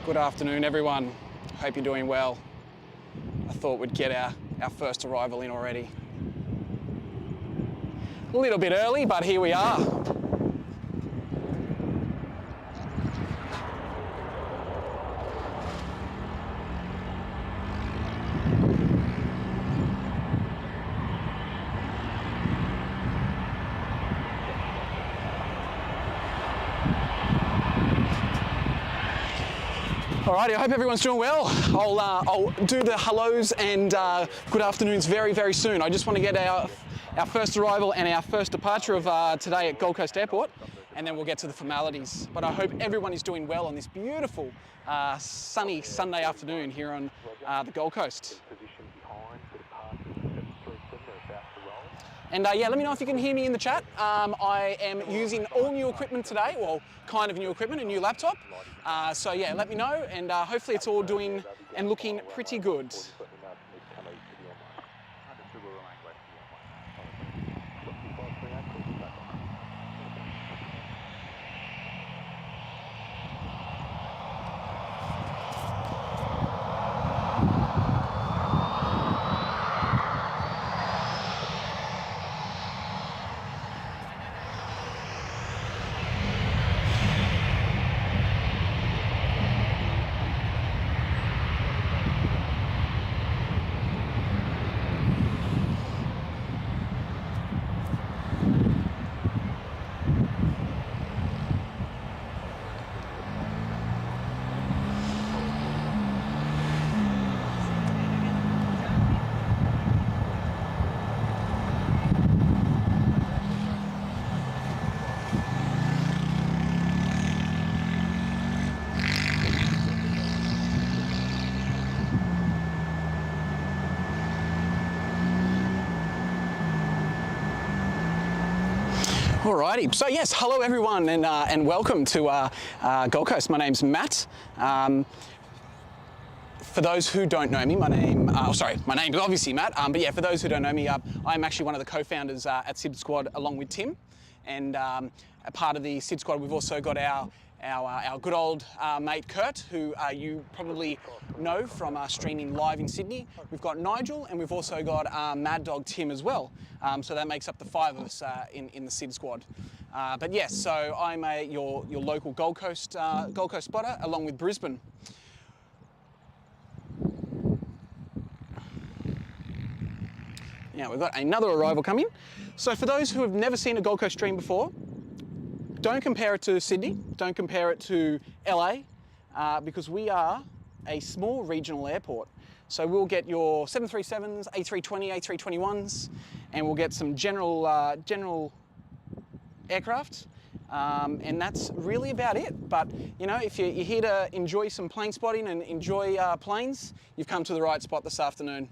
Good afternoon, everyone. Hope you're doing well. I thought we'd get our first arrival in already. A little bit early, but here we are. Alrighty, I hope everyone's doing well. I'll do the hellos and good afternoons very, very soon. I just want to get our first arrival and our first departure of today at Gold Coast Airport, and then we'll get to the formalities. But I hope everyone is doing well on this beautiful sunny Sunday afternoon here on the Gold Coast. And yeah, let me know if you can hear me in the chat. I am using all new equipment today, well, kind of new equipment, a new laptop. So yeah, let me know, and hopefully it's all doing and looking pretty good. Alrighty, so yes, hello everyone, and welcome to Gold Coast. My name's Matt. For those who don't know me, my name is obviously Matt, but yeah, for those who don't know me, I'm actually one of the co-founders at SydSquad along with Tim, and a part of the SydSquad we've also got our good old mate Kurt, who you probably know from streaming live in Sydney. We've got Nigel, and we've also got Mad Dog Tim as well. So that makes up the 5 of us in the SydSquad. But yes, so I'm your local Gold Coast spotter, along with Brisbane. Now we've got another arrival coming. So for those who have never seen a Gold Coast stream before, don't compare it to Sydney, don't compare it to LA, because we are a small regional airport. So we'll get your 737s, A320, A321s, and we'll get some general aircraft, and that's really about it. But you know, if you're here to enjoy some plane spotting and enjoy planes, you've come to the right spot this afternoon.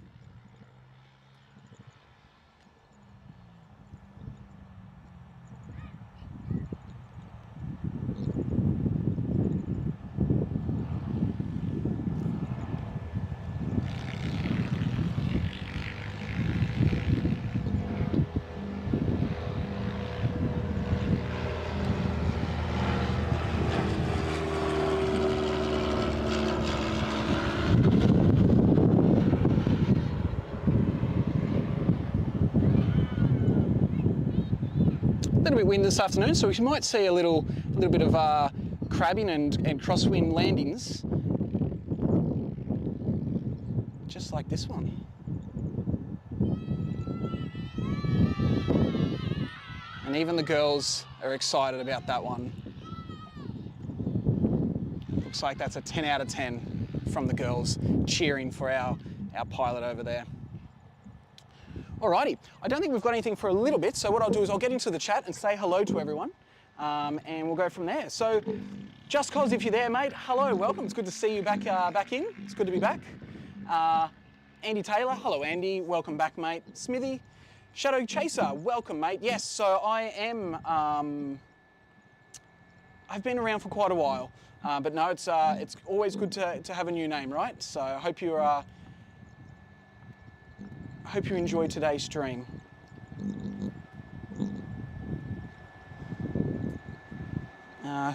A little bit windy this afternoon, so we might see a little bit of crabbing and crosswind landings, just like this one. And even the girls are excited about that one. Looks like that's a 10 out of 10 from the girls cheering for our pilot over there. Alrighty, I don't think we've got anything for a little bit, so what I'll do is I'll get into the chat and say hello to everyone, and we'll go from there. So, Just Cause, if you're there, mate, hello, welcome. It's good to see you back in. It's good to be back. Andy Taylor, hello Andy, welcome back, mate. Smithy, Shadow Chaser, welcome, mate. Yes, so I am, I've been around for quite a while, but no, it's always good to have a new name, right? So I hope you enjoyed today's stream.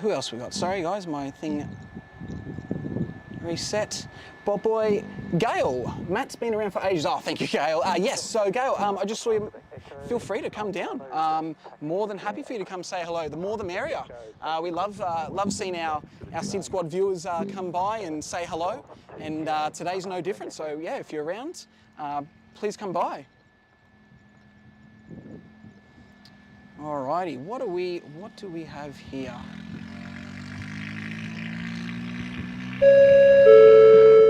Who else we got? Sorry guys, my thing. Reset. Bob boy, Gail. Matt's been around for ages. Oh, thank you, Gail. Yes, so Gail, I just saw you. Feel free to come down. More than happy for you to come say hello. The more the merrier. We love seeing our SydSquad viewers come by and say hello. And today's no different. So yeah, if you're around, please come by. Alrighty, what do we have here?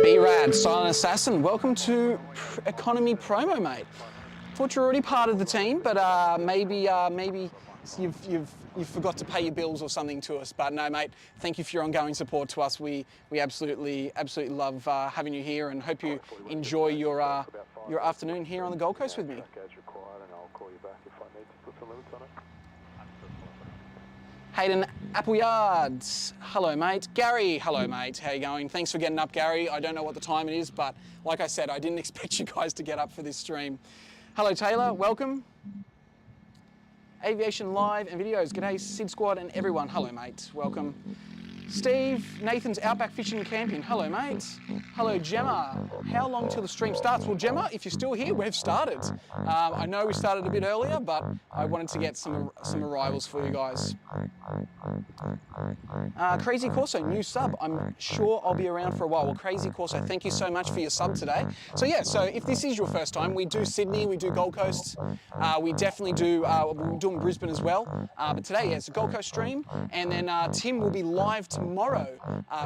B-Rad, Silent Assassin, welcome to Economy Promo, mate. Thought you're already part of the team, but maybe you've forgot to pay your bills or something to us. But no, mate, thank you for your ongoing support to us. We absolutely love having you here, and hope you enjoy your afternoon here on the Gold Coast with me. Hayden Appleyards, hello mate. Gary, hello mate, how you going? Thanks for getting up, Gary. I don't know what the time it is, but like I said, I didn't expect you guys to get up for this stream. Hello Taylor, welcome. Aviation Live and Videos, g'day SydSquad and everyone. Hello mate, welcome. Steve, Nathan's Outback Fishing and Camping. Hello mate. Hello Gemma. How long till the stream starts? Well Gemma, if you're still here, we've started. I know we started a bit earlier, but I wanted to get some arrivals for you guys. Crazy Corso, new sub. I'm sure I'll be around for a while. Well, Crazy Corso, thank you so much for your sub today. So yeah, so if this is your first time, we do Sydney, we do Gold Coast. We definitely do, we're doing Brisbane as well. But today, yeah, it's a Gold Coast stream. And then Tim will be live tomorrow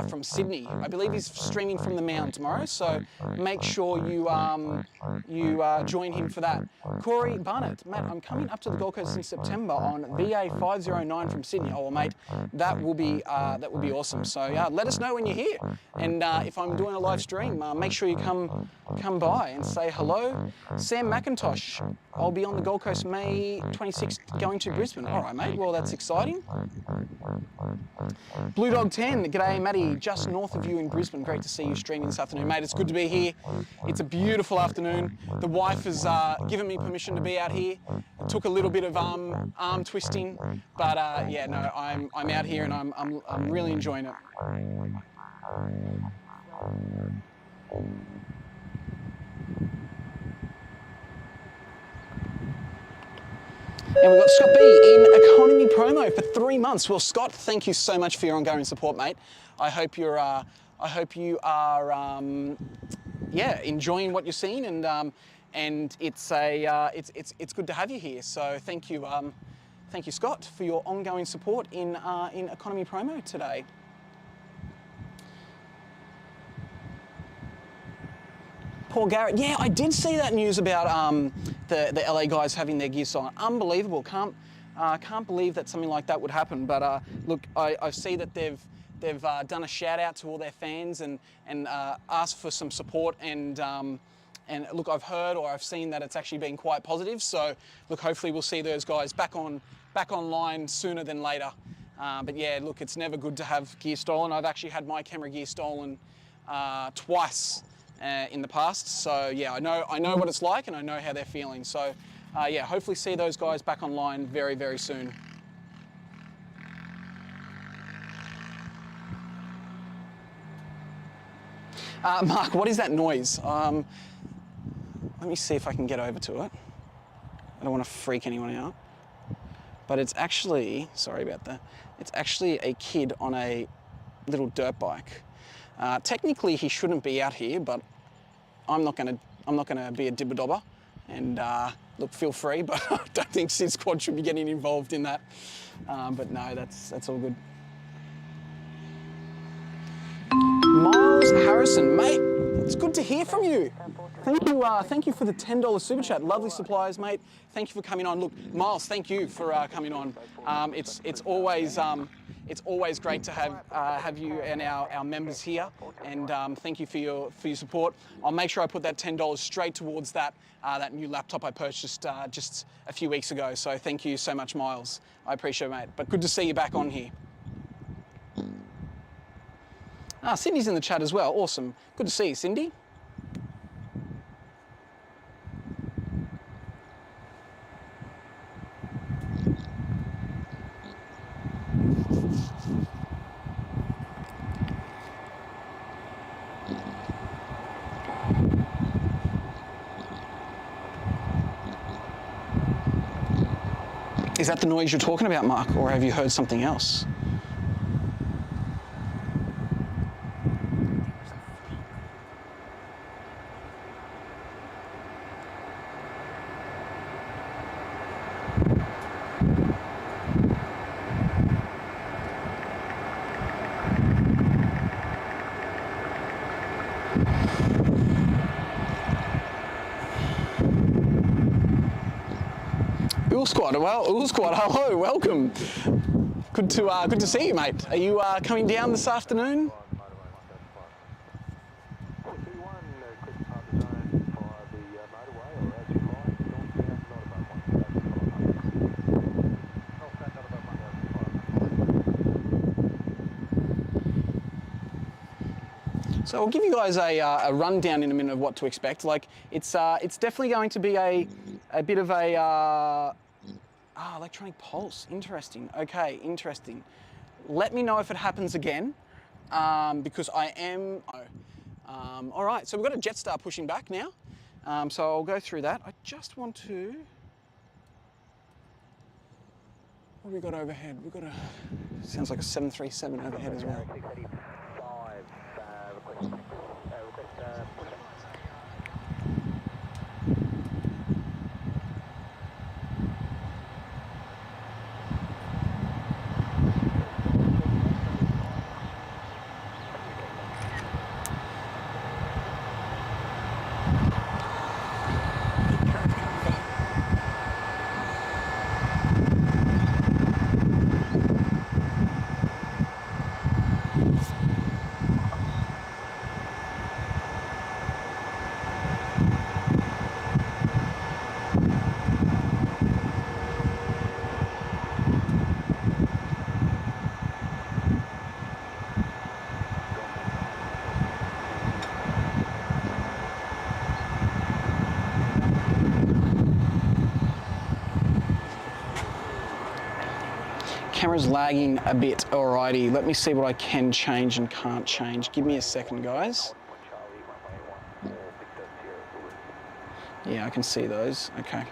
from Sydney. I believe he's streaming from the Mound tomorrow, so make sure you join him for that. Corey Barnett, Matt, I'm coming up to the Gold Coast in September on VA 509 from Sydney. Oh well, mate, that will be awesome. So yeah, let us know when you're here, and if I'm doing a live stream, make sure you come by and say hello. Sam McIntosh, I'll be on the Gold Coast May 26th, going to Brisbane. All right, mate. Well, that's exciting. Blue Dog 10, g'day Matty, just north of you in Brisbane. Great to see you streaming this afternoon, mate. It's good to be here. It's a beautiful afternoon. The wife has given me permission to be out here. It took a little bit of arm twisting, but yeah, no, I'm out here and I'm really enjoying it. And we've got Scott B in Economy Promo for 3 months. Well, Scott, thank you so much for your ongoing support, mate. I hope you are, yeah, enjoying what you're seeing, and it's good to have you here. So thank you, Scott, for your ongoing support in Economy Promo today. Paul Garrett, yeah, I did see that news about the LA guys having their gear stolen. Unbelievable. Can't believe that something like that would happen. But look, I see that they've done a shout out to all their fans and asked for some support, and look, I've heard or I've seen that it's actually been quite positive. So look, hopefully we'll see those guys back online sooner than later. But yeah, look, it's never good to have gear stolen. I've actually had my camera gear stolen twice in the past. So yeah, I know what it's like, and I know how they're feeling. So yeah, hopefully see those guys back online very, very soon. Mark, what is that noise? Let me see if I can get over to it. I don't want to freak anyone out. But it's actually, sorry about that, it's actually a kid on a little dirt bike. Technically he shouldn't be out here, but I'm not gonna be a dibber-dobber, and look, feel free, but I don't think SydSquad should be getting involved in that. But no, that's all good. Miles Harrison, mate, it's good to hear from you. Thank you for the $10 super chat. Lovely suppliers, mate. Thank you for coming on. Look, Miles, thank you for coming on. It's always great to have you and our members here, and thank you for your support. I'll make sure I put that $10 straight towards that new laptop I purchased just a few weeks ago. So thank you so much, Miles. I appreciate it, mate. But good to see you back on here. Cindy's in the chat as well. Awesome. Good to see you, Cindy. Is that the noise you're talking about, Mark, or have you heard something else? Squad, well, Squad, hello, welcome. Good to see you, mate. Are you coming down this afternoon? So I'll give you guys a rundown in a minute of what to expect. Like it's definitely going to be a bit of a electronic pulse. Interesting. Okay, interesting. Let me know if it happens again, because I am. All right, so we've got a Jetstar pushing back now. So I'll go through that. I just want to. What have we got overhead? We've got sounds like a 737 overhead as well. Camera's lagging a bit, alrighty. Let me see what I can change and can't change. Give me a second, guys. Yeah, I can see those, okay.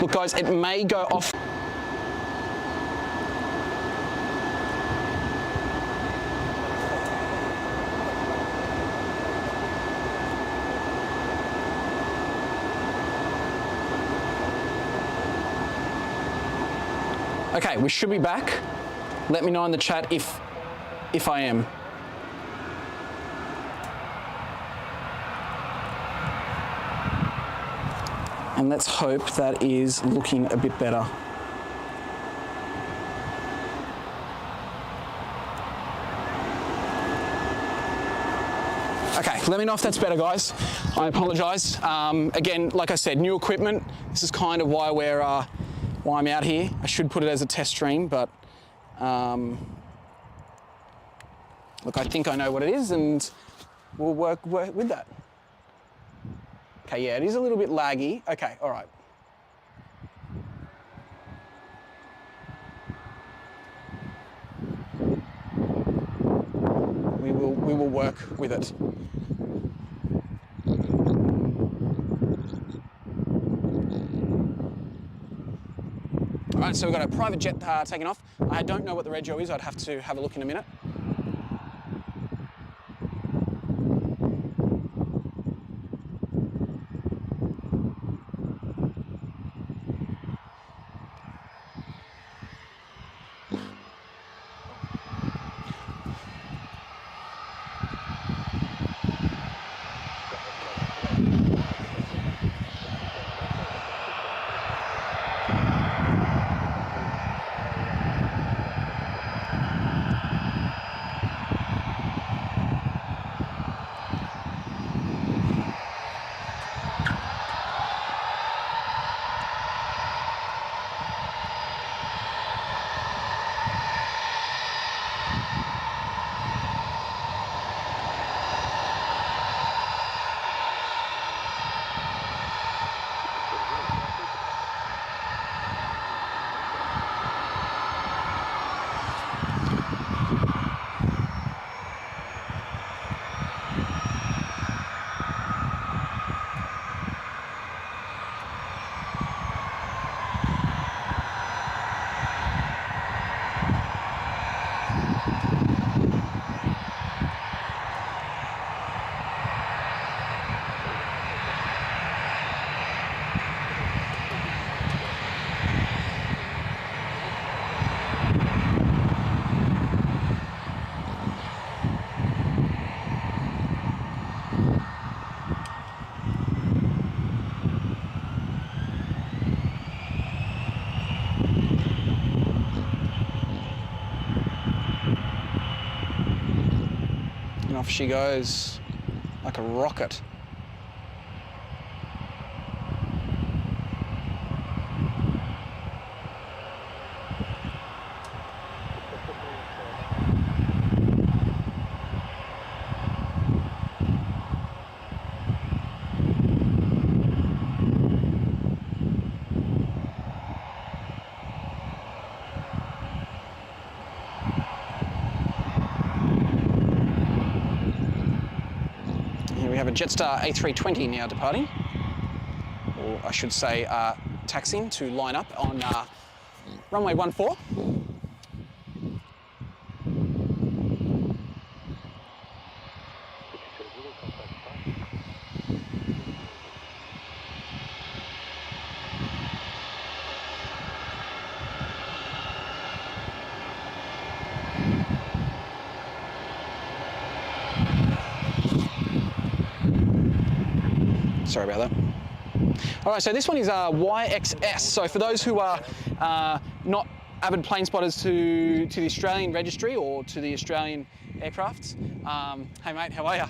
Look, guys, it may go off. Okay, we should be back. Let me know in the chat if I am. And let's hope that is looking a bit better. Okay, let me know if that's better, guys. I apologise. Again, like I said, new equipment. This is kind of why why I'm out here. I should put it as a test stream, but look, I think I know what it is, and we'll work with that. Okay, yeah, it is a little bit laggy. Okay, all right. We will work with it. All right, so we've got a private jet taking off. I don't know what the rego is. I'd have to have a look in a minute. off she goes like a rocket. Here we have a Jetstar A320 now departing, or I should say taxiing to line up on runway 14. Sorry about that. All right, so this one is YXS. So for those who are not avid plane spotters to the Australian registry or to the Australian aircrafts, hey mate, how are you?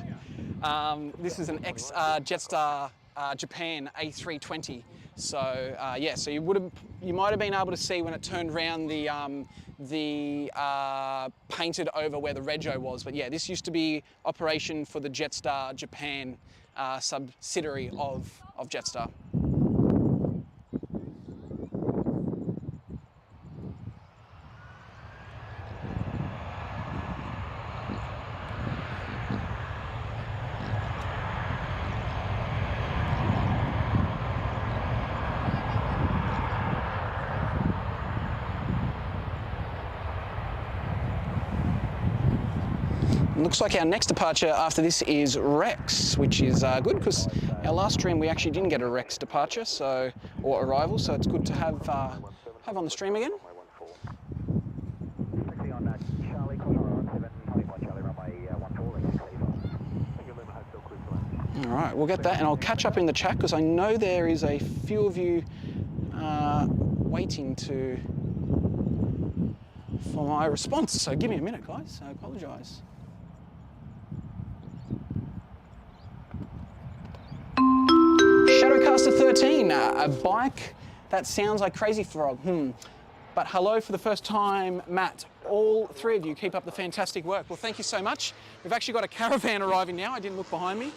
This is an Jetstar Japan A320. So yeah, so you might have been able to see when it turned around the painted over where the rego was. But yeah, this used to be operation for the Jetstar Japan subsidiary of Jetstar. Looks like our next departure after this is Rex, which is good because our last stream we actually didn't get a Rex departure, or arrival, so it's good to have on the stream again. All right, we'll get that, and I'll catch up in the chat because I know there is a few of you waiting for my response. So give me a minute, guys. I apologise. Shadowcaster 13, a bike that sounds like Crazy Frog. But hello for the first time, Matt. All three of you keep up the fantastic work. Well, thank you so much. We've actually got a caravan arriving now. I didn't look behind me.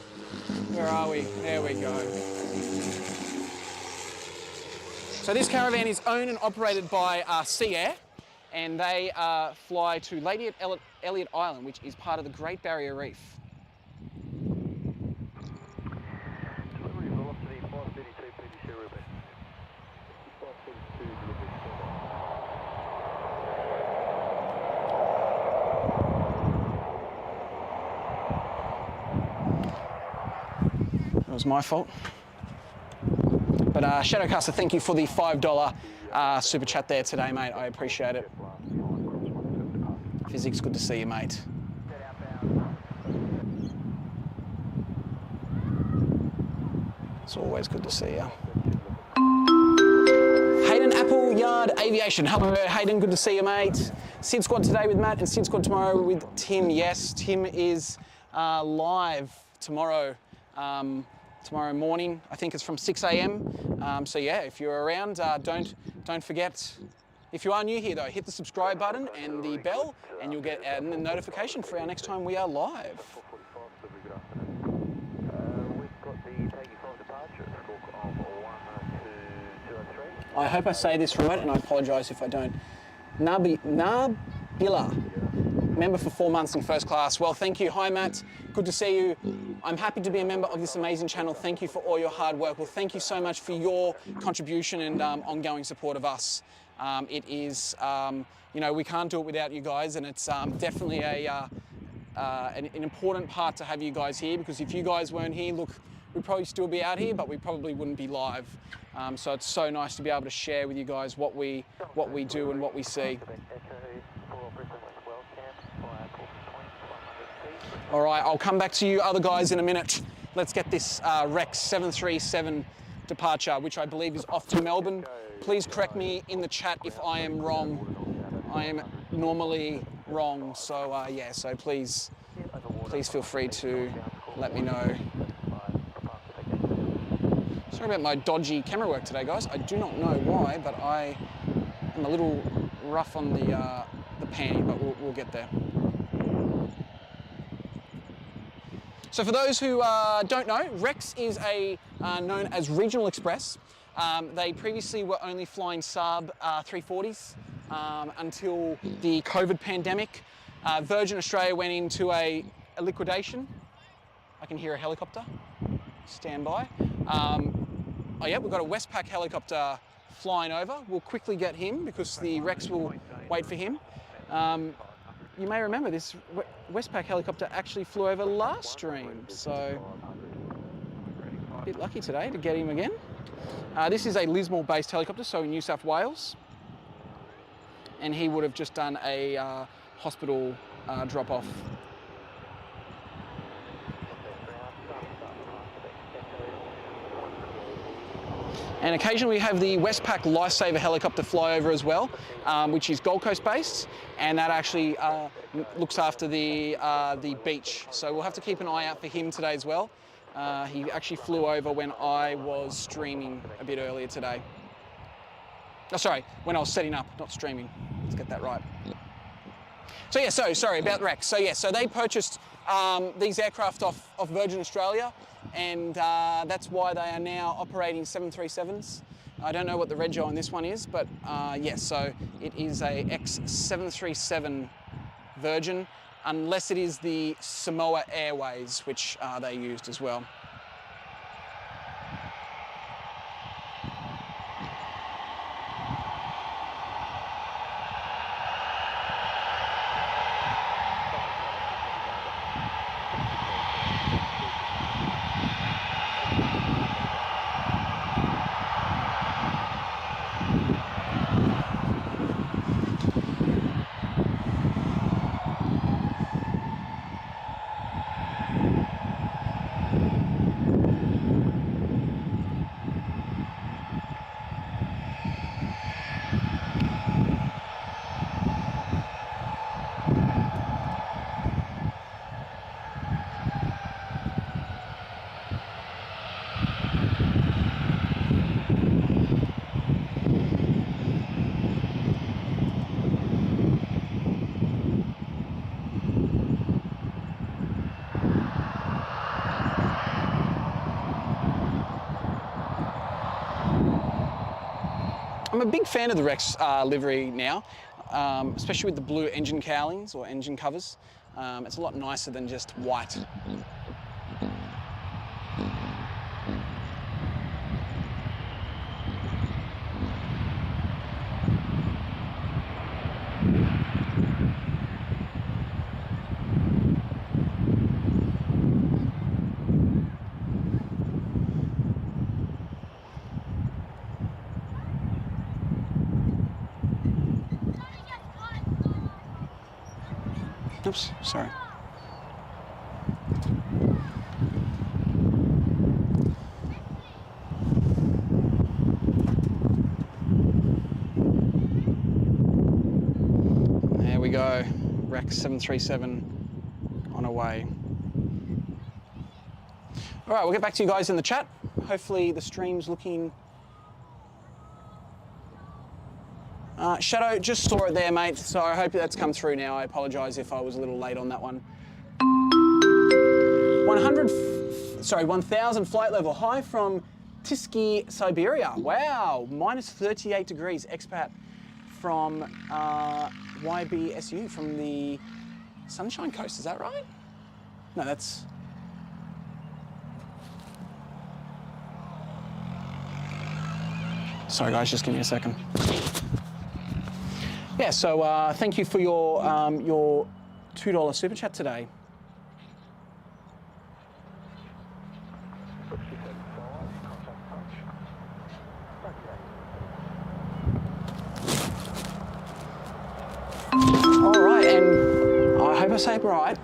Where are we? There we go. So this caravan is owned and operated by Sea Air, and they fly to Lady Elliot Island, which is part of the Great Barrier Reef. It was my fault. But Shadowcaster, thank you for the $5 super chat there today, mate. I appreciate it. Physics, good to see you, mate. It's always good to see you. Hayden Appleyard Aviation. Hello, Hayden. Good to see you, mate. SydSquad today with Matt and SydSquad tomorrow with Tim. Yes, Tim is live tomorrow. Tomorrow morning, I think it's from 6 a.m. So yeah, if you're around, don't forget. If you are new here though, hit the subscribe button and the bell, and you'll get a notification for our next time we are live. I hope I say this right, and I apologise if I don't. Nabila, member for 4 months in first class. Well, thank you. Hi, Matt. Good to see you. I'm happy to be a member of this amazing channel. Thank you for all your hard work. Well, thank you so much for your contribution and ongoing support of us. It is, you know, we can't do it without you guys, and it's definitely an important part to have you guys here, because if you guys weren't here, look, we'd probably still be out here, but we probably wouldn't be live. So it's so nice to be able to share with you guys what we do and what we see. All right, I'll come back to you other guys in a minute. Let's get this Rex 737 departure, which I believe is off to Melbourne. Please correct me in the chat if I am wrong. I am normally wrong, so yeah, so please please feel free to let me know. Sorry about my dodgy camera work today, guys. I do not know why, but I am a little rough on the pan, but we'll get there. So for those who don't know, Rex is known as Regional Express. They previously were only flying sub 340s until the COVID pandemic. Virgin Australia went into a liquidation. I can hear a helicopter. Stand by. Oh yeah, we've got a Westpac helicopter flying over. We'll quickly get him because the Rex will wait for him. You may remember this Westpac helicopter actually flew over last stream, so a bit lucky today to get him again. This is a Lismore-based helicopter, so in New South Wales, and he would have just done a hospital drop-off. And occasionally we have the Westpac Lifesaver helicopter flyover as well, which is Gold Coast based, and that actually looks after the beach. So we'll have to keep an eye out for him today as well. He actually flew over when I was streaming a bit earlier today. Oh, sorry, when I was setting up, not streaming. Let's get that right. So yeah, sorry about Rex. So yeah, so they purchased these aircraft off Virgin Australia, and that's why they are now operating 737s. I don't know what the reg on this one is, but yes, so it is a X737 Virgin, unless it is the Samoa Airways, which they used as well. I'm a big fan of the Rex livery now, especially with the blue engine cowlings or engine covers. It's a lot nicer than just white. Oops, sorry. There we go, Rex 737 on our way. All right, we'll get back to you guys in the chat. Hopefully the stream's looking... Shadow, just saw it there, mate, so I hope that's come through now. I apologise if I was a little late on that one. 1,000 flight level. Hi from Tisky, Siberia. Wow, minus 38 degrees. Expat from YBSU, from the Sunshine Coast, is that right? No, that's... Sorry guys, just give me a second. Yeah, so thank you for your $2 super chat today. All right, and I hope I say it right.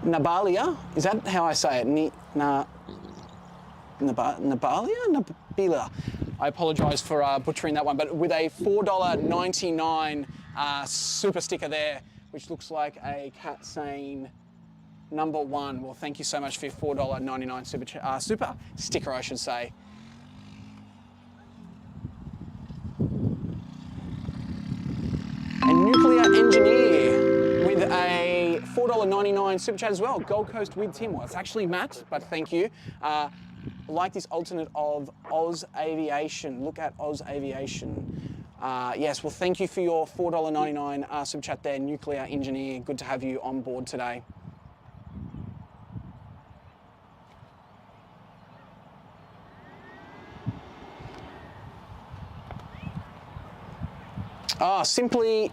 Nabalia, is that how I say it? Nabalia? I apologise for butchering that one, but with a $4.99 super sticker there, which looks like a cat saying number one. Well, thank you so much for your $4.99 super sticker, I should say. And Nuclear Engineer with a $4.99 super chat as well. Gold Coast with Tim. Well, it's actually Matt, but thank you. Like this alternate of Oz Aviation. Look at Oz Aviation. Yes, well, thank you for your $4.99 super chat there, Nuclear Engineer. Good to have you on board today. Simply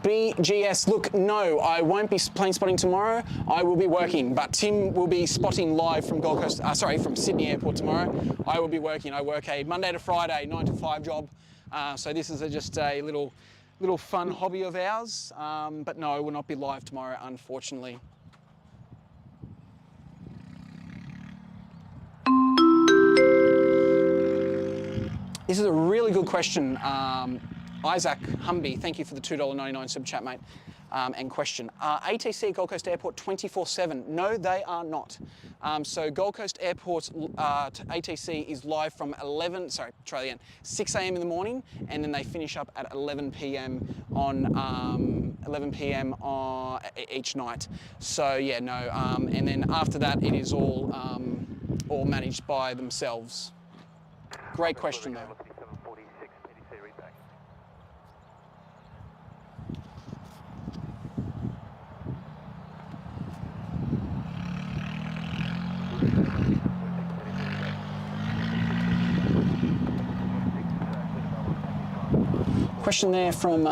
BGS. Look, no, I won't be plane spotting tomorrow. I will be working, but Tim will be spotting live from Gold Coast. From Sydney Airport tomorrow. I will be working. I work a Monday to Friday 9 to 5 job. So this is just a little fun hobby of ours. But no, I will not be live tomorrow, unfortunately. This is a really good question. Isaac Humby, thank you for the $2.99 super chat, mate, and question. ATC Gold Coast Airport 24/7? No, they are not. So Gold Coast Airport's ATC is live from 6 a.m. in the morning, and then they finish up at 11 p.m. on each night. So yeah, no, and then after that, it is all managed by themselves. Great question though. Question there from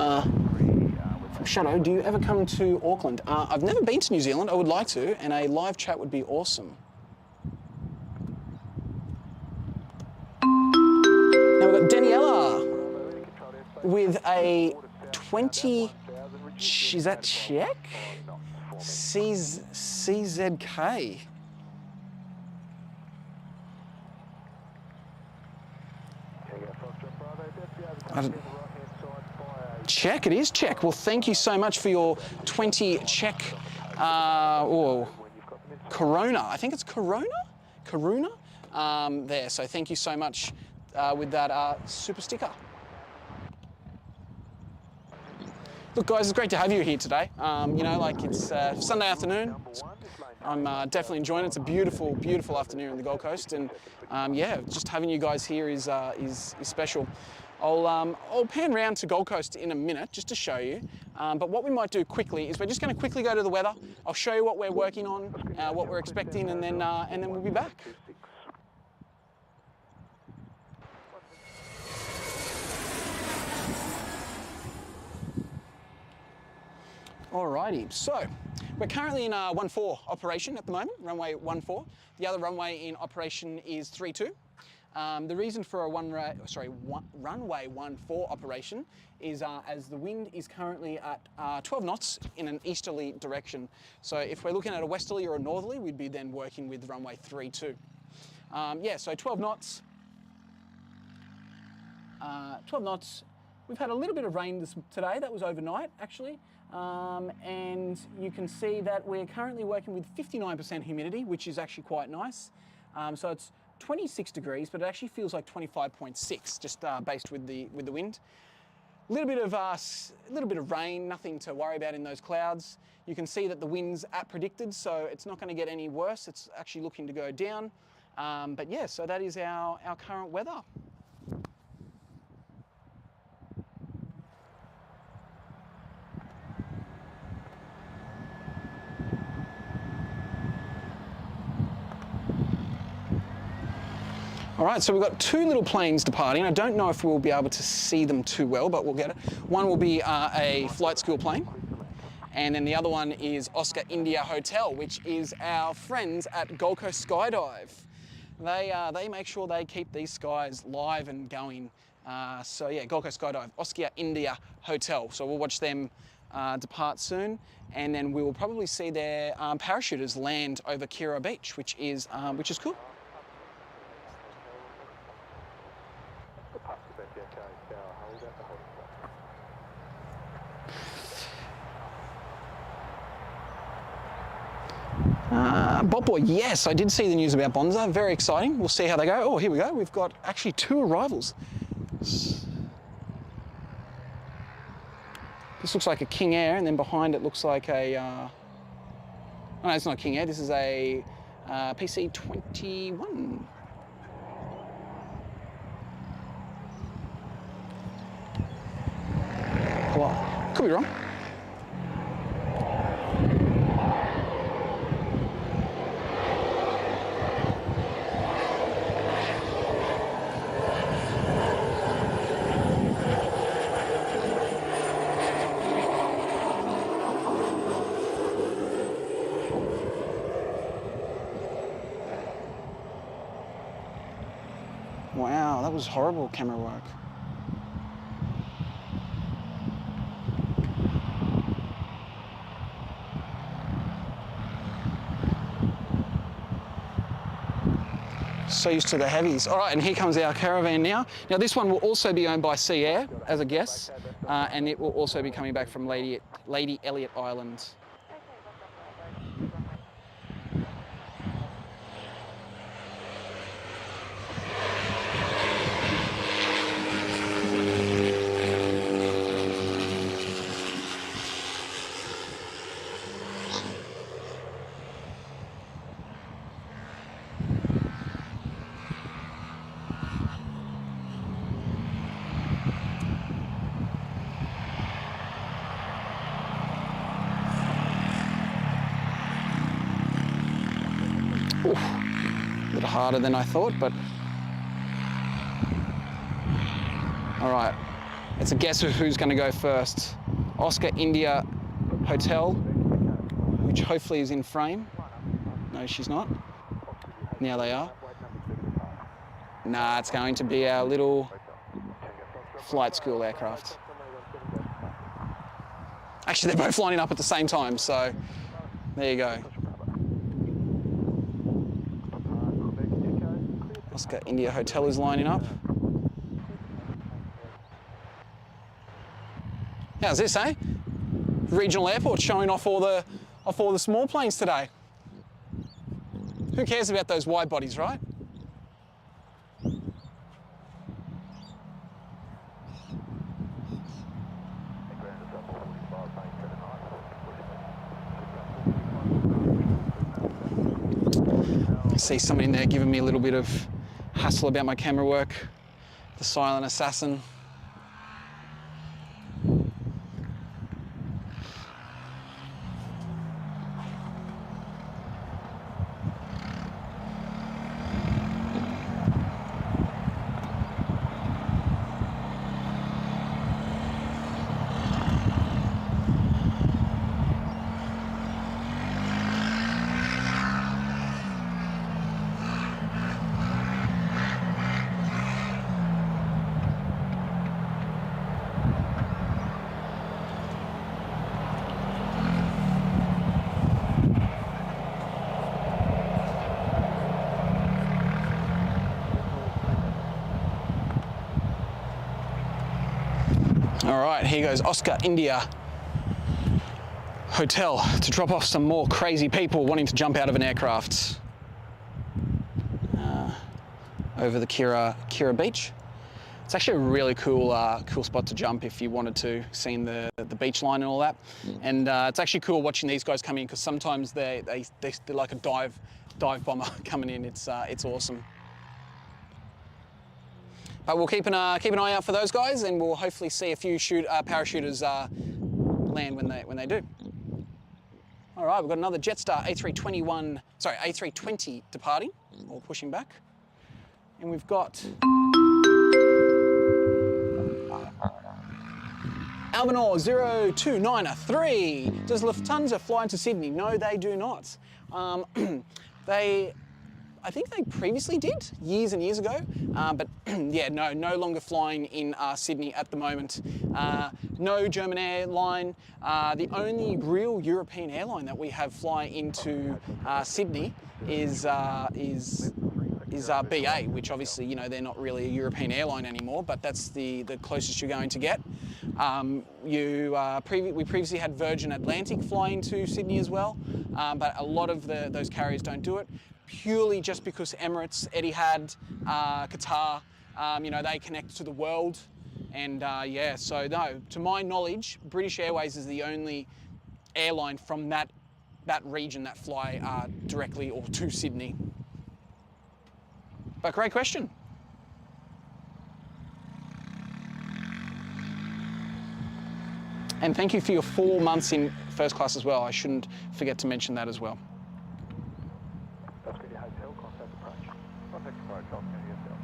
Shadow. Do you ever come to Auckland? I've never been to New Zealand. I would like to, and a live chat would be awesome. Now we've got Daniela with a 20. Is that Czech? CZK. Czech, it is Czech. Well, thank you so much for your 20 Czech, Corona. I think it's Corona? There, so thank you so much with that super sticker. Look, guys, it's great to have you here today. You know, like it's Sunday afternoon. I'm definitely enjoying it. It's a beautiful, beautiful afternoon in the Gold Coast, and yeah, just having you guys here is special. I'll pan round to Gold Coast in a minute just to show you. But what we might do quickly is we're just going to quickly go to the weather. I'll show you what we're working on, what we're expecting, and then we'll be back. Alrighty, so we're currently in 14 operation at the moment, runway 14. The other runway in operation is 32. The reason for a runway 14 operation is as the wind is currently at 12 knots in an easterly direction. So if we're looking at a westerly or a northerly, we'd be then working with runway 32. Yeah, so 12 knots. 12 knots. We've had a little bit of rain today. That was overnight, actually. And you can see that we're currently working with 59% humidity, which is actually quite nice. So it's 26 degrees, but it actually feels like 25.6, just based with the wind. A little bit of rain, nothing to worry about in those clouds. You can see that the wind's at predicted, so it's not going to get any worse. It's actually looking to go down. But yeah, so that is our current weather. All right, so we've got two little planes departing. I don't know if we'll be able to see them too well, but we'll get it. One will be a flight school plane, and then the other one is Oscar India Hotel, which is our friends at Gold Coast Skydive. They make sure they keep these skies live and going. So yeah, Gold Coast Skydive, Oscar India Hotel. So we'll watch them depart soon, and then we will probably see their parachuters land over Kira Beach, which is cool. Bot Boy, yes, I did see the news about Bonza. Very exciting. We'll see how they go. Oh, here we go. We've got actually 2 arrivals. This looks like a King Air, and then behind it looks like a... oh, no, it's not a King Air. This is a PC-21. Well, could be wrong. Wow, that was horrible camera work. So used to the heavies. All right, and here comes our caravan now. Now this one will also be owned by Sea Air as a guess, and it will also be coming back from Lady Elliot Island. Oof, a little harder than I thought, but all right. It's a guess of who's going to go first. Oscar India Hotel, which hopefully is in frame. No, she's not. Now they are. Nah, it's going to be our little flight school aircraft. Actually, they're both lining up at the same time, so there you go. Oscar India Hotel is lining up. How's this, eh? Regional airport showing off all the small planes today. Who cares about those wide bodies, right? I see someone in there giving me a little bit of hassle about my camera work. The silent assassin. All right, here goes Oscar India Hotel to drop off some more crazy people wanting to jump out of an aircraft over the Kira Beach. It's actually a really cool spot to jump if you wanted to, seeing the beach line and all that. And it's actually cool watching these guys come in, because sometimes they're like a dive bomber coming in. It's awesome. But we'll keep an eye out for those guys, and we'll hopefully see a few parachuters land when they do. All right, we've got another Jetstar A320 departing, or pushing back. And we've got Albanor 02903. Does Lufthansa fly into Sydney? No, they do not. I think they previously did, years and years ago, but yeah, no longer flying in Sydney at the moment. No German airline. The only real European airline that we have fly into Sydney is is BA, which obviously, you know, they're not really a European airline anymore, but that's the closest you're going to get. We previously had Virgin Atlantic fly into Sydney as well, but a lot of those carriers don't do it, purely just because Emirates, Etihad, Qatar, you know, they connect to the world. And yeah, so no, to my knowledge, British Airways is the only airline from that region that fly directly or to Sydney. But great question. And thank you for your 4 months in first class as well. I shouldn't forget to mention that as well. That's good. Hotel, contact approach. Contact approach, I'll send you yourself.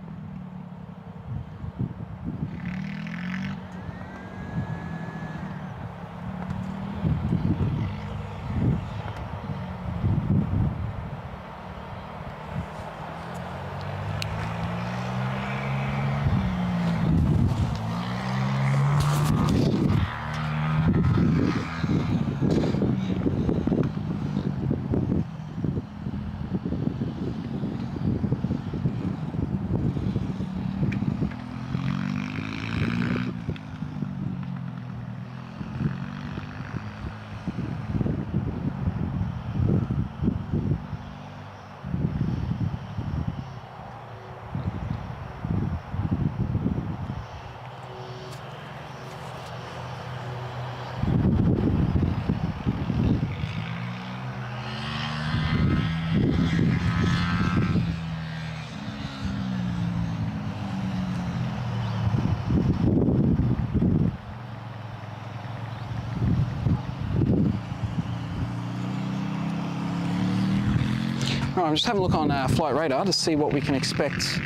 Right, I'm just having a look on Flight Radar to see what we can expect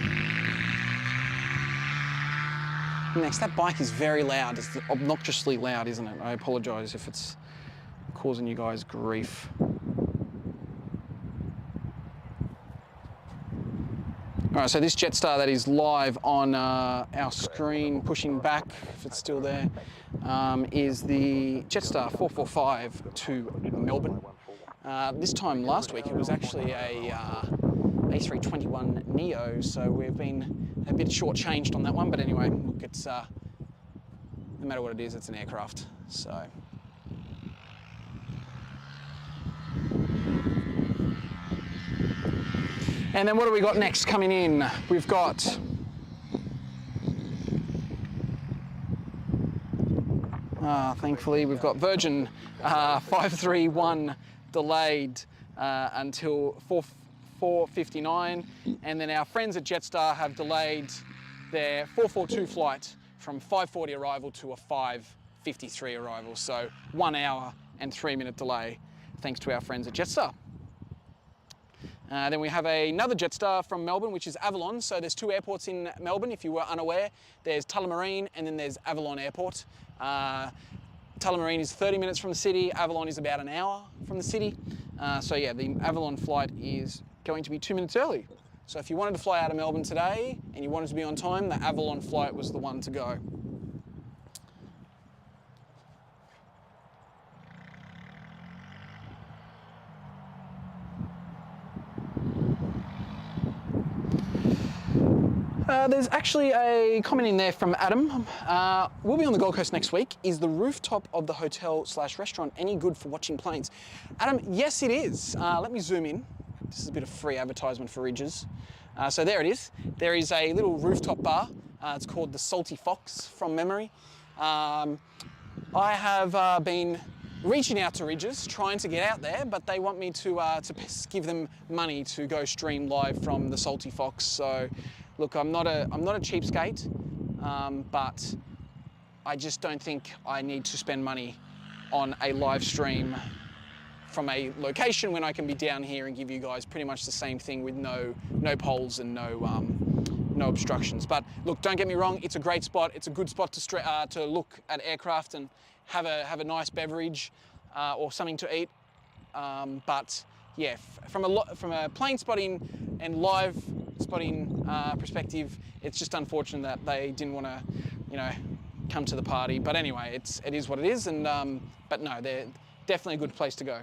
next. That bike is very loud. It's obnoxiously loud, isn't it? I apologise if it's causing you guys grief. All right, so this Jetstar that is live on our screen, pushing back, if it's still there, is the Jetstar 445 to Melbourne. This time last week, it was actually a A321 Neo, so we've been a bit shortchanged on that one. But anyway, look, it's no matter what it is, it's an aircraft. So. And then what do we got next coming in? We've got thankfully we've got Virgin 531 delayed until 4:59, and then our friends at Jetstar have delayed their 442 flight from 5:40 arrival to a 5:53 arrival. So 1 hour and 3 minute delay, thanks to our friends at Jetstar. Then we have another Jetstar from Melbourne, which is Avalon. So there's 2 airports in Melbourne, if you were unaware. There's Tullamarine and then there's Avalon Airport. Tullamarine is 30 minutes from the city. Avalon is about an hour from the city. So yeah, the Avalon flight is going to be 2 minutes early. So if you wanted to fly out of Melbourne today and you wanted to be on time, the Avalon flight was the one to go. There's actually a comment in there from Adam. We'll be on the Gold Coast next week. Is the rooftop of the hotel/restaurant any good for watching planes? Adam, yes it is. Let me zoom in. This is a bit of free advertisement for Ridges. So there it is. There is a little rooftop bar. It's called the Salty Fox from memory. I have been reaching out to Ridges, trying to get out there, but they want me to give them money to go stream live from the Salty Fox. So, look, I'm not a cheapskate, but I just don't think I need to spend money on a live stream from a location when I can be down here and give you guys pretty much the same thing with no poles and no obstructions. But look, don't get me wrong, it's a great spot. It's a good spot to look at aircraft and have a nice beverage or something to eat. But yeah, from a plane spotting and live spotting perspective, it's just unfortunate that they didn't want to, you know, come to the party. But anyway, it is what it is. And but no, they're definitely a good place to go.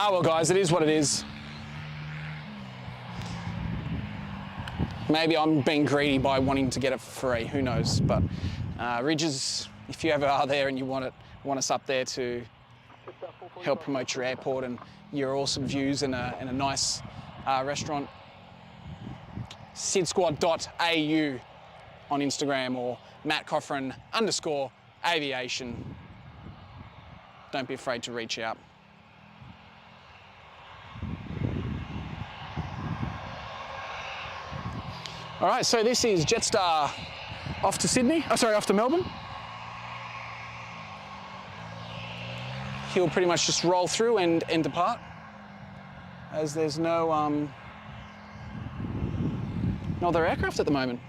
Ah, well, guys, it is what it is. Maybe I'm being greedy by wanting to get it for free, who knows, but Ridges, if you ever are there and you want us up there to help promote your airport and your awesome views and a nice restaurant, SydSquad.au on Instagram or mattcoffrin_aviation. Don't be afraid to reach out. All right, so this is Jetstar off to Sydney, off to Melbourne. He'll pretty much just roll through and depart, as there's no other aircraft at the moment.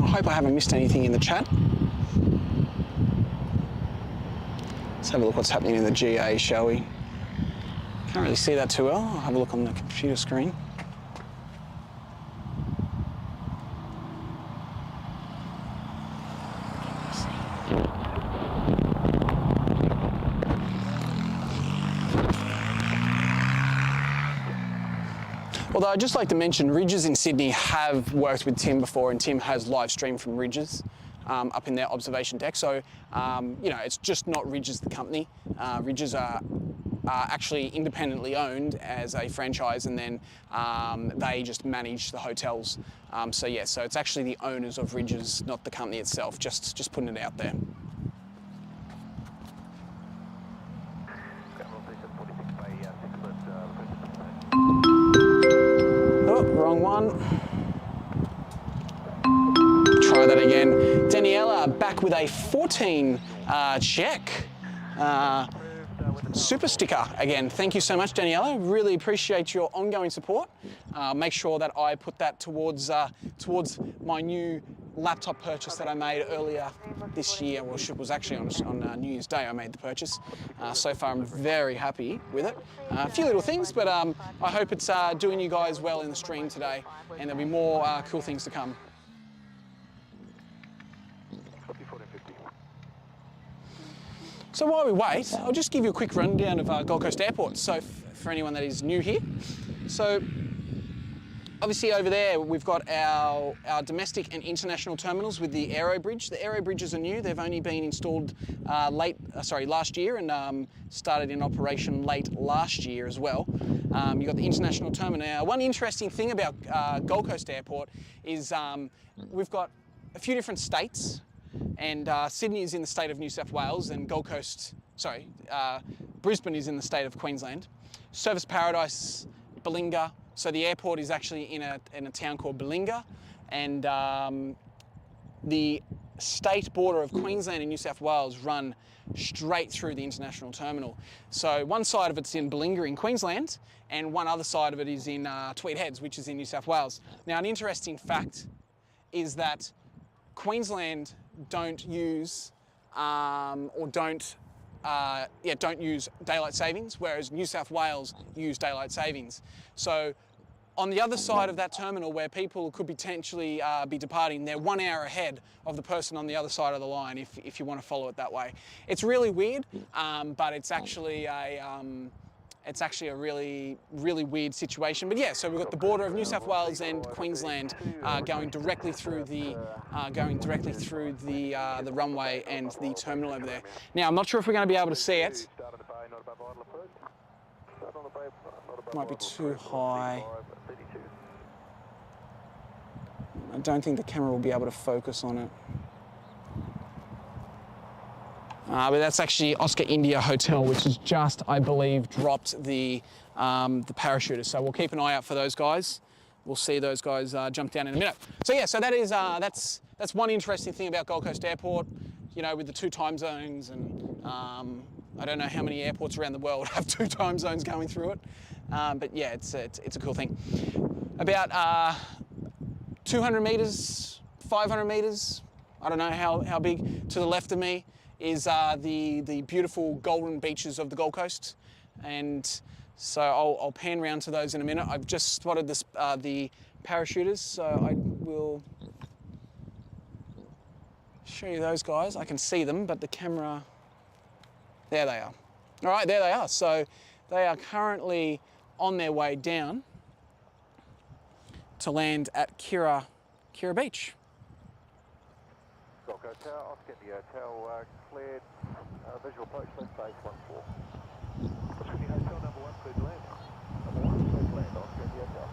I hope I haven't missed anything in the chat. Let's have a look what's happening in the GA, shall we? Can't really see that too well. I'll have a look on the computer screen. Although I'd just like to mention, Ridges in Sydney have worked with Tim before, and Tim has live streamed from Ridges up in their observation deck. So, you know, it's just not Ridges the company. Ridges are actually independently owned as a franchise, and then they just manage the hotels. So yeah, so it's actually the owners of Ridges, not the company itself. Just putting it out there. Oh, wrong one. Try that again. Daniela back with a 14 check. Super sticker again. Thank you so much, Daniela. Really appreciate your ongoing support. Make sure that I put that towards my new laptop purchase that I made earlier this year. Well, it was actually on New Year's Day I made the purchase. So far I'm very happy with it. A few little things, but I hope it's doing you guys well in the stream today, and there'll be more cool things to come. So while we wait, I'll just give you a quick rundown of Gold Coast Airport. So for anyone that is new here, so obviously over there we've got our domestic and international terminals with the aero bridge. The aero bridges are new; they've only been installed last year, and started in operation late last year as well. You've got the international terminal. Now, one interesting thing about Gold Coast Airport is we've got a few different states. And Sydney is in the state of New South Wales, and Brisbane is in the state of Queensland. Service Paradise, Belinga. So the airport is actually in a town called Belinga, and the state border of Queensland and New South Wales run straight through the international terminal. So one side of it's in Belinga in Queensland, and one other side of it is in Tweed Heads, which is in New South Wales. Now, an interesting fact is that Queensland don't use don't use daylight savings, whereas New South Wales use daylight savings. So on the other side of that terminal, where people could potentially be departing, they're 1 hour ahead of the person on the other side of the line, if you want to follow it that way. It's really weird, but it's actually it's actually a really, really weird situation. But yeah, so we've got the border of New South Wales and Queensland going directly through the runway and the terminal over there. Now, I'm not sure if we're going to be able to see it. Might be too high. I don't think the camera will be able to focus on it. But that's actually Oscar India Hotel, which has just, I believe, dropped the parachuters. So we'll keep an eye out for those guys. We'll see those guys jump down in a minute. So yeah, so that is that's one interesting thing about Gold Coast Airport. You know, with the 2 time zones, and I don't know how many airports around the world have 2 time zones going through it. But yeah, it's a cool thing. About 200 meters, 500 meters. I don't know how big. To the left of me is the beautiful golden beaches of the Gold Coast, and so I'll pan round to those in a minute. I've just spotted this, the parachuters, so I will show you those guys. I can see them, but the camera, there they are. All right, there they are. So they are currently on their way down to land at Kira Beach. Gold Coast Tower, Oscar India Hotel, cleared, visual approach, left base 14. Oscar India Hotel, number 1, please land. Number 1, please land, Oscar India Hotel.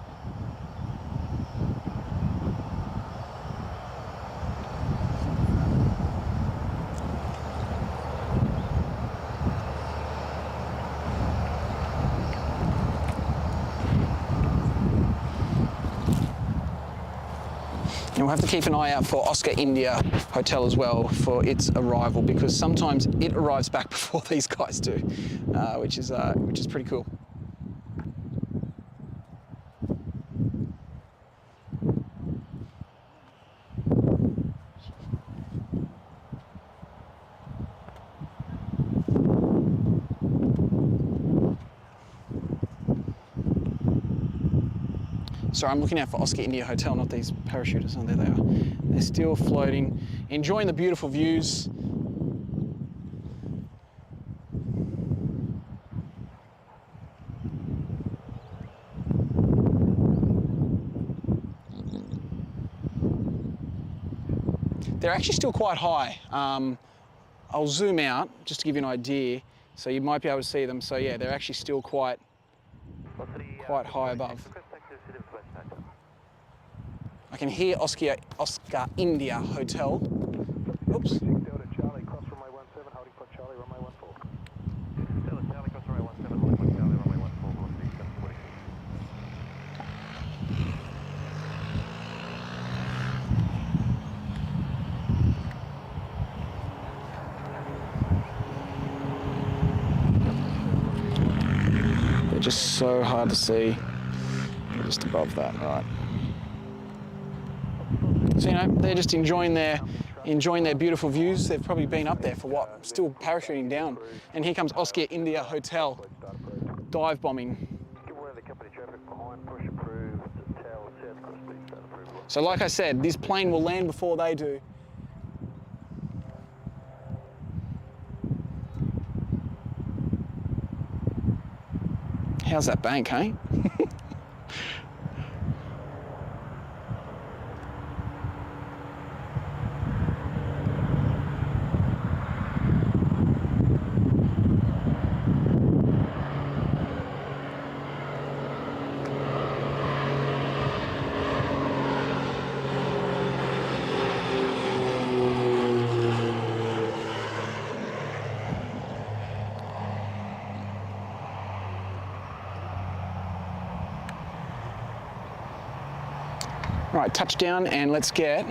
And we'll have to keep an eye out for Oscar India Hotel as well for its arrival, because sometimes it arrives back before these guys do, which is pretty cool. Sorry, I'm looking out for Oscar India Hotel, not these parachuters. Oh, there they are. They're still floating, enjoying the beautiful views. They're actually still quite high. I'll zoom out just to give you an idea, so you might be able to see them. So yeah, they're actually still quite high above. I can hear Oscar India Hotel. Oops. Delta Charlie, cross runway 17, holding for Charlie, runway 14. Delta Charlie, cross runway 17, holding for Charlie, runway 14, velocity 740. They're just so hard to see. They're just above that, right? So, you know, they're just enjoying their beautiful views. They've probably been up there for what? Still parachuting down. And here comes Oscar India Hotel, dive bombing. So like I said, this plane will land before they do. How's that bank, hey? Right, touchdown, and let's get...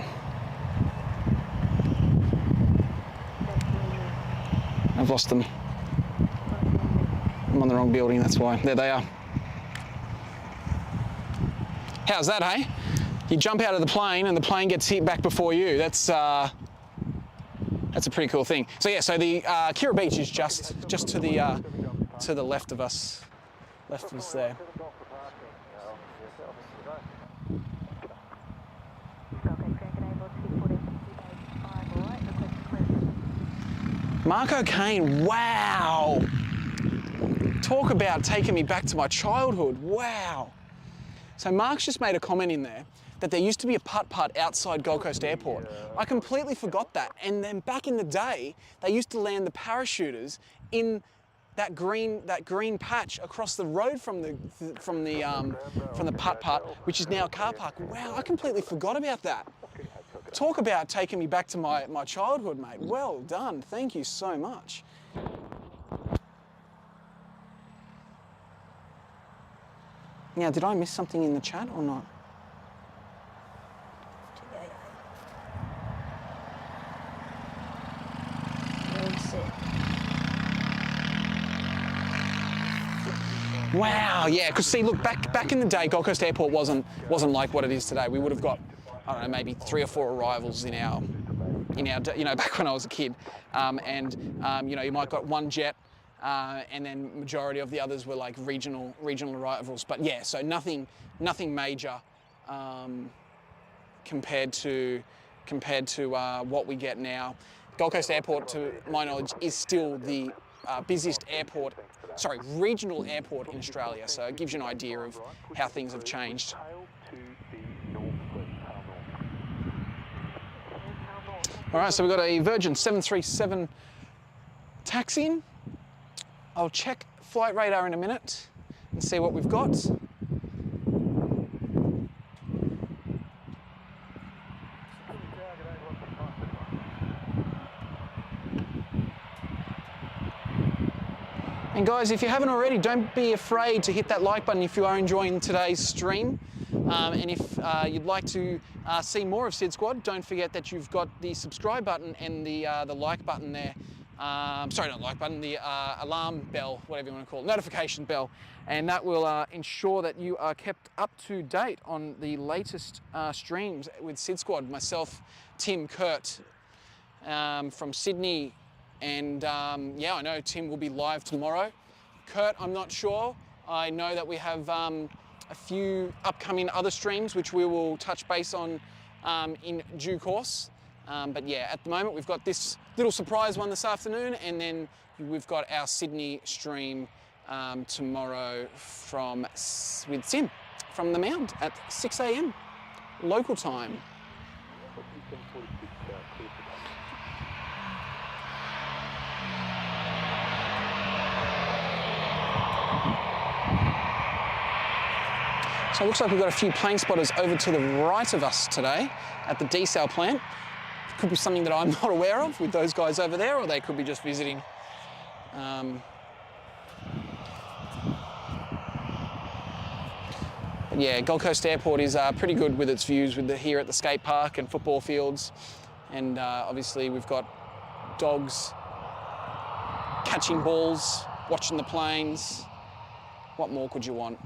I've lost them. I'm on the wrong building, that's why. There they are. How's that, hey? You jump out of the plane and the plane gets hit back before you. That's a pretty cool thing. So yeah, so the Kira Beach is just to the left of us there. Marco Kane, wow! Talk about taking me back to my childhood. Wow. So Mark's just made a comment in there that there used to be a putt-putt outside Gold Coast Airport. I completely forgot that. And then back in the day, they used to land the parachuters in that green patch across the road from the putt-putt, which is now a car park. Wow, I completely forgot about that. Talk about taking me back to my childhood, mate. Well done. Thank you so much. Now, did I miss something in the chat or not? Wow, yeah, because see, look, back in the day, Gold Coast Airport wasn't like what it is today. We would have got, I don't know, maybe 3 or 4 arrivals in our, back when I was a kid. You might got one jet, and then majority of the others were like regional arrivals. But yeah, so nothing major compared to what we get now. Gold Coast Airport, to my knowledge, is still the busiest regional airport in Australia. So it gives you an idea of how things have changed. All right, so we've got a Virgin 737 taxiing. I'll check flight radar in a minute and see what we've got. And guys, if you haven't already, don't be afraid to hit that like button if you are enjoying today's stream. And if you'd like to see more of SydSquad, don't forget that you've got the subscribe button and the like button there. Sorry, not like button, the alarm bell, whatever you want to call it, notification bell. And that will ensure that you are kept up to date on the latest streams with SydSquad. Myself, Tim, Kurt from Sydney. And yeah, I know Tim will be live tomorrow. Kurt, I'm not sure. I know that we have a few upcoming other streams which we will touch base on in due course. But yeah, at the moment we've got this little surprise one this afternoon, and then we've got our Sydney stream tomorrow with Tim from the Mound at 6 a.m. local time. So it looks like we've got a few plane spotters over to the right of us today at the desal plant. Could be something that I'm not aware of with those guys over there, or they could be just visiting. But yeah, Gold Coast Airport is pretty good with its views here at the skate park and football fields. And obviously we've got dogs catching balls, watching the planes. What more could you want?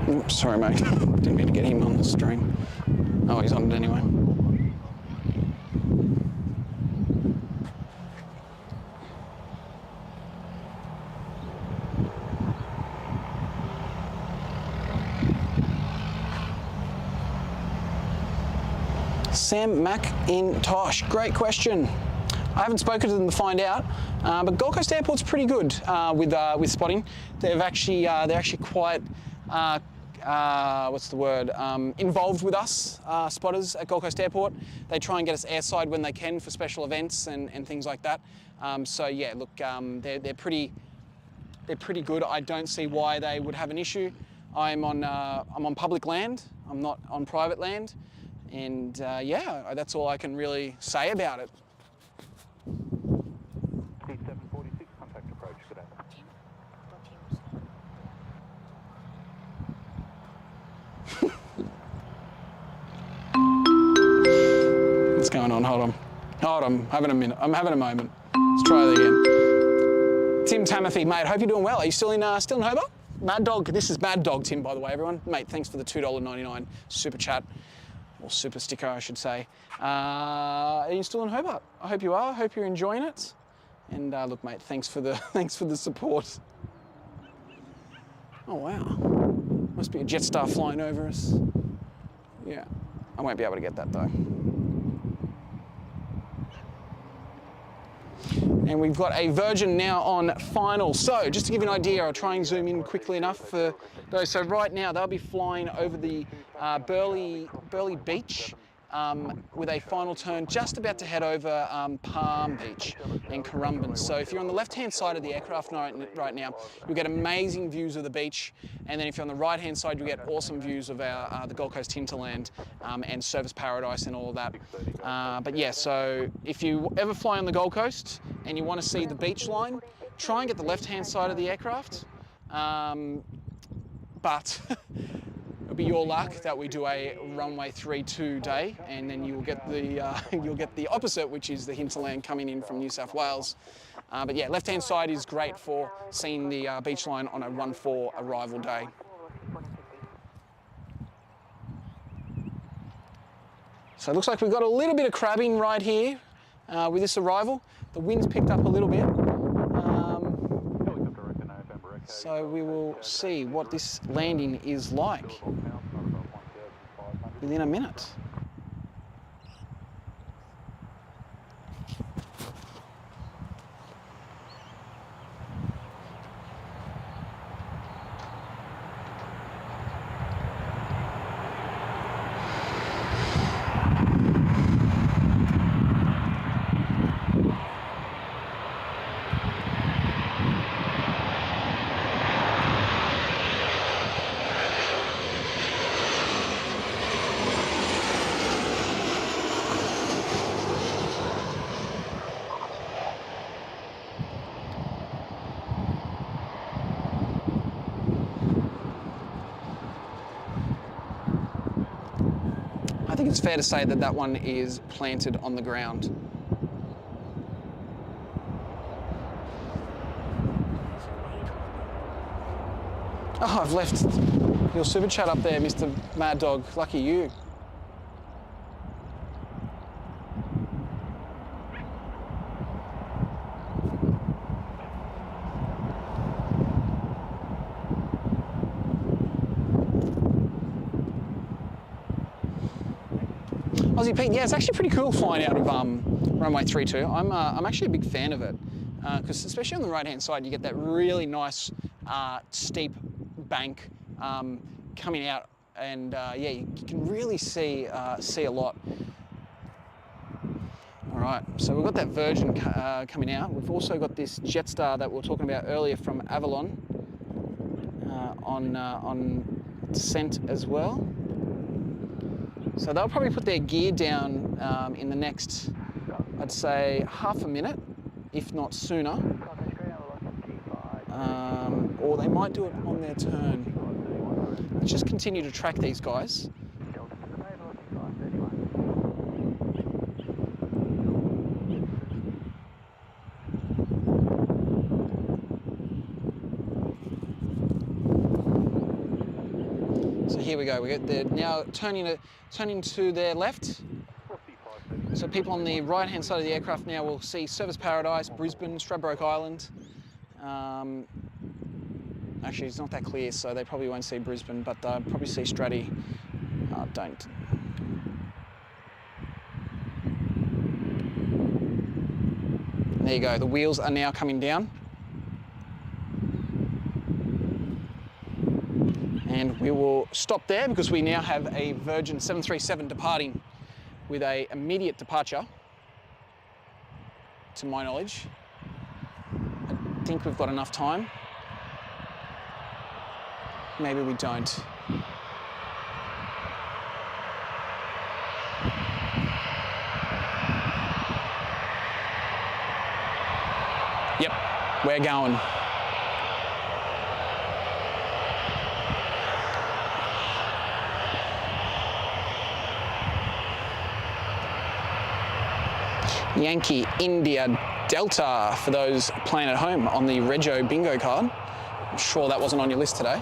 Oops, sorry mate, didn't mean to get him on the stream. Oh, he's on it anyway. Sam McIntosh, great question. I haven't spoken to them to find out, but Gold Coast Airport's pretty good with spotting. They're actually quite involved with us, spotters at Gold Coast Airport. They try and get us airside when they can for special events and things like that. So yeah, look, they're pretty good. I don't see why they would have an issue. I'm on public land. I'm not on private land, and yeah, that's all I can really say about it. T746 contact approach, good day. What's going on? Hold on. Hold on, I'm having a minute. I'm having a moment. Let's try that again. Tim Tamathy, mate, hope you're doing well. Are you still in Hobart? Mad Dog, this is Mad Dog Tim, by the way, everyone. Mate, thanks for the $2.99 super chat, or super sticker, I should say. Are you still in Hobart? I hope you are. I hope you're enjoying it. And look, mate, thanks for the support. Oh wow, must be a Jetstar flying over us. Yeah, I won't be able to get that though. And we've got a Virgin now on final. So just to give you an idea, I'll try and zoom in quickly enough for those. So right now they'll be flying over the Burleigh Beach with a final turn just about to head over Palm Beach and Currumbin. So if you're on the left-hand side of the aircraft right now, you'll get amazing views of the beach. And then if you're on the right-hand side, you'll get awesome views of the Gold Coast hinterland and Service Paradise and all of that. But yeah, so if you ever fly on the Gold Coast and you want to see the beach line, try and get the left-hand side of the aircraft. But it'll be your luck that we do a runway 32 day, and then you will get the opposite, which is the hinterland coming in from New South Wales. But yeah, left-hand side is great for seeing the beach line on a 1-4 arrival day. So it looks like we've got a little bit of crabbing right here with this arrival. The wind's picked up a little bit. So we will see what this landing is like within a minute. I think it's fair to say that that one is planted on the ground. Oh, I've left your super chat up there, Mr. Mad Dog. Lucky you. Aussie Pete, yeah, it's actually pretty cool flying out of runway 32. I'm actually a big fan of it because especially on the right-hand side, you get that really nice steep bank coming out, and yeah, you can really see a lot. All right, so we've got that Virgin coming out. We've also got this Jetstar that we were talking about earlier from Avalon on descent as well. So they'll probably put their gear down in the next, I'd say, half a minute, if not sooner. Or they might do it on their turn. Let's just continue to track these guys. So here we go. They're now turning to their left. So people on the right-hand side of the aircraft now will see Service Paradise, Brisbane, Stradbroke Island. Actually, it's not that clear, so they probably won't see Brisbane, but they'll probably see Straddy. Don't. There you go. The wheels are now coming down. And we will stop there because we now have a Virgin 737 departing with an immediate departure, to my knowledge. I think we've got enough time. Maybe we don't. Yep, we're going. Yankee India Delta for those playing at home on the Rego bingo card. I'm sure that wasn't on your list today.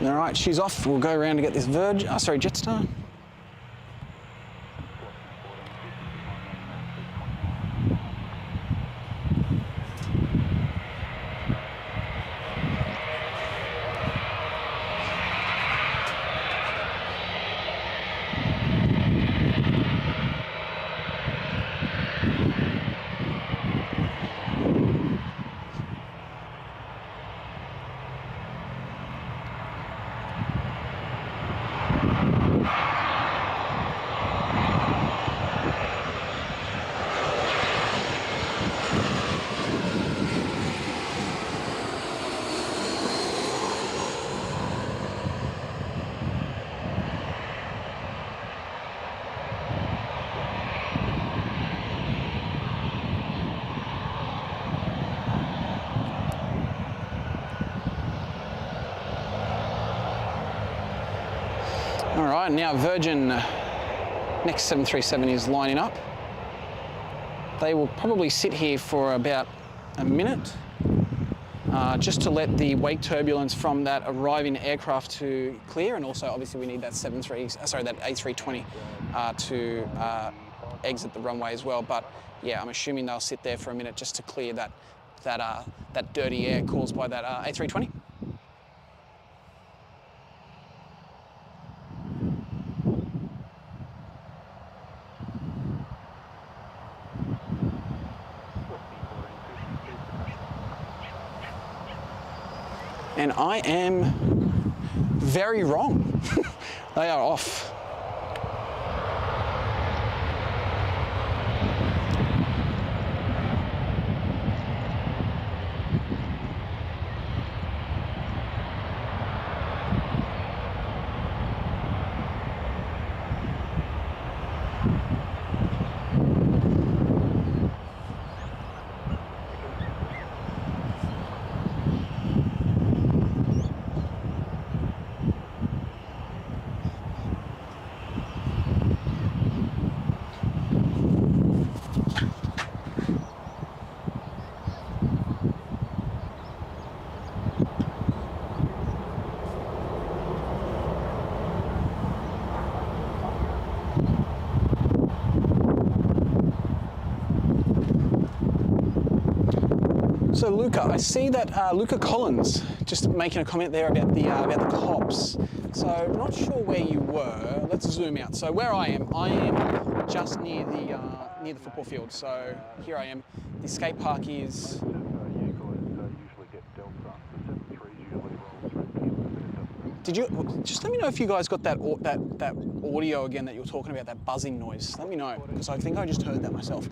All right, she's off. We'll go around to get this Jetstar. All right, now Virgin next 737 is lining up. They will probably sit here for about a minute just to let the wake turbulence from that arriving aircraft to clear, and also obviously we need that that A320 to exit the runway as well. But yeah, I'm assuming they'll sit there for a minute just to clear that dirty air caused by that A320. And I am very wrong. They are off. So Luca, I see that Luca Collins just making a comment there about the cops. So not sure where you were. Let's zoom out. So where I am just near the football field. So here I am. The skate park is. Did you just let me know if you guys got that audio again that you were talking about, that buzzing noise? Let me know, because I think I just heard that myself.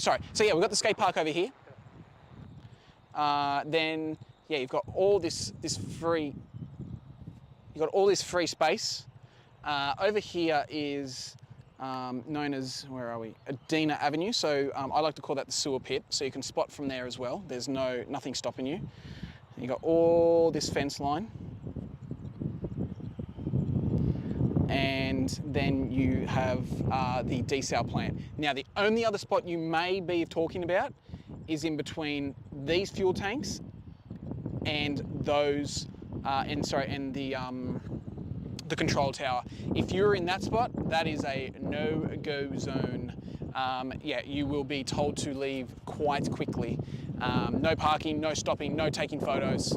Sorry. So yeah, we've got the skate park over here. Then yeah, you've got all this free space. Over here is known as, where are we? Adena Avenue. So I like to call that the sewer pit. So you can spot from there as well. There's nothing stopping you. And you got all this fence line. And then you have the desal plant. Now the only other spot you may be talking about is in between these fuel tanks and those, and the control tower. If you're in that spot, that is a no-go zone. Yeah, you will be told to leave quite quickly. No parking, no stopping, no taking photos.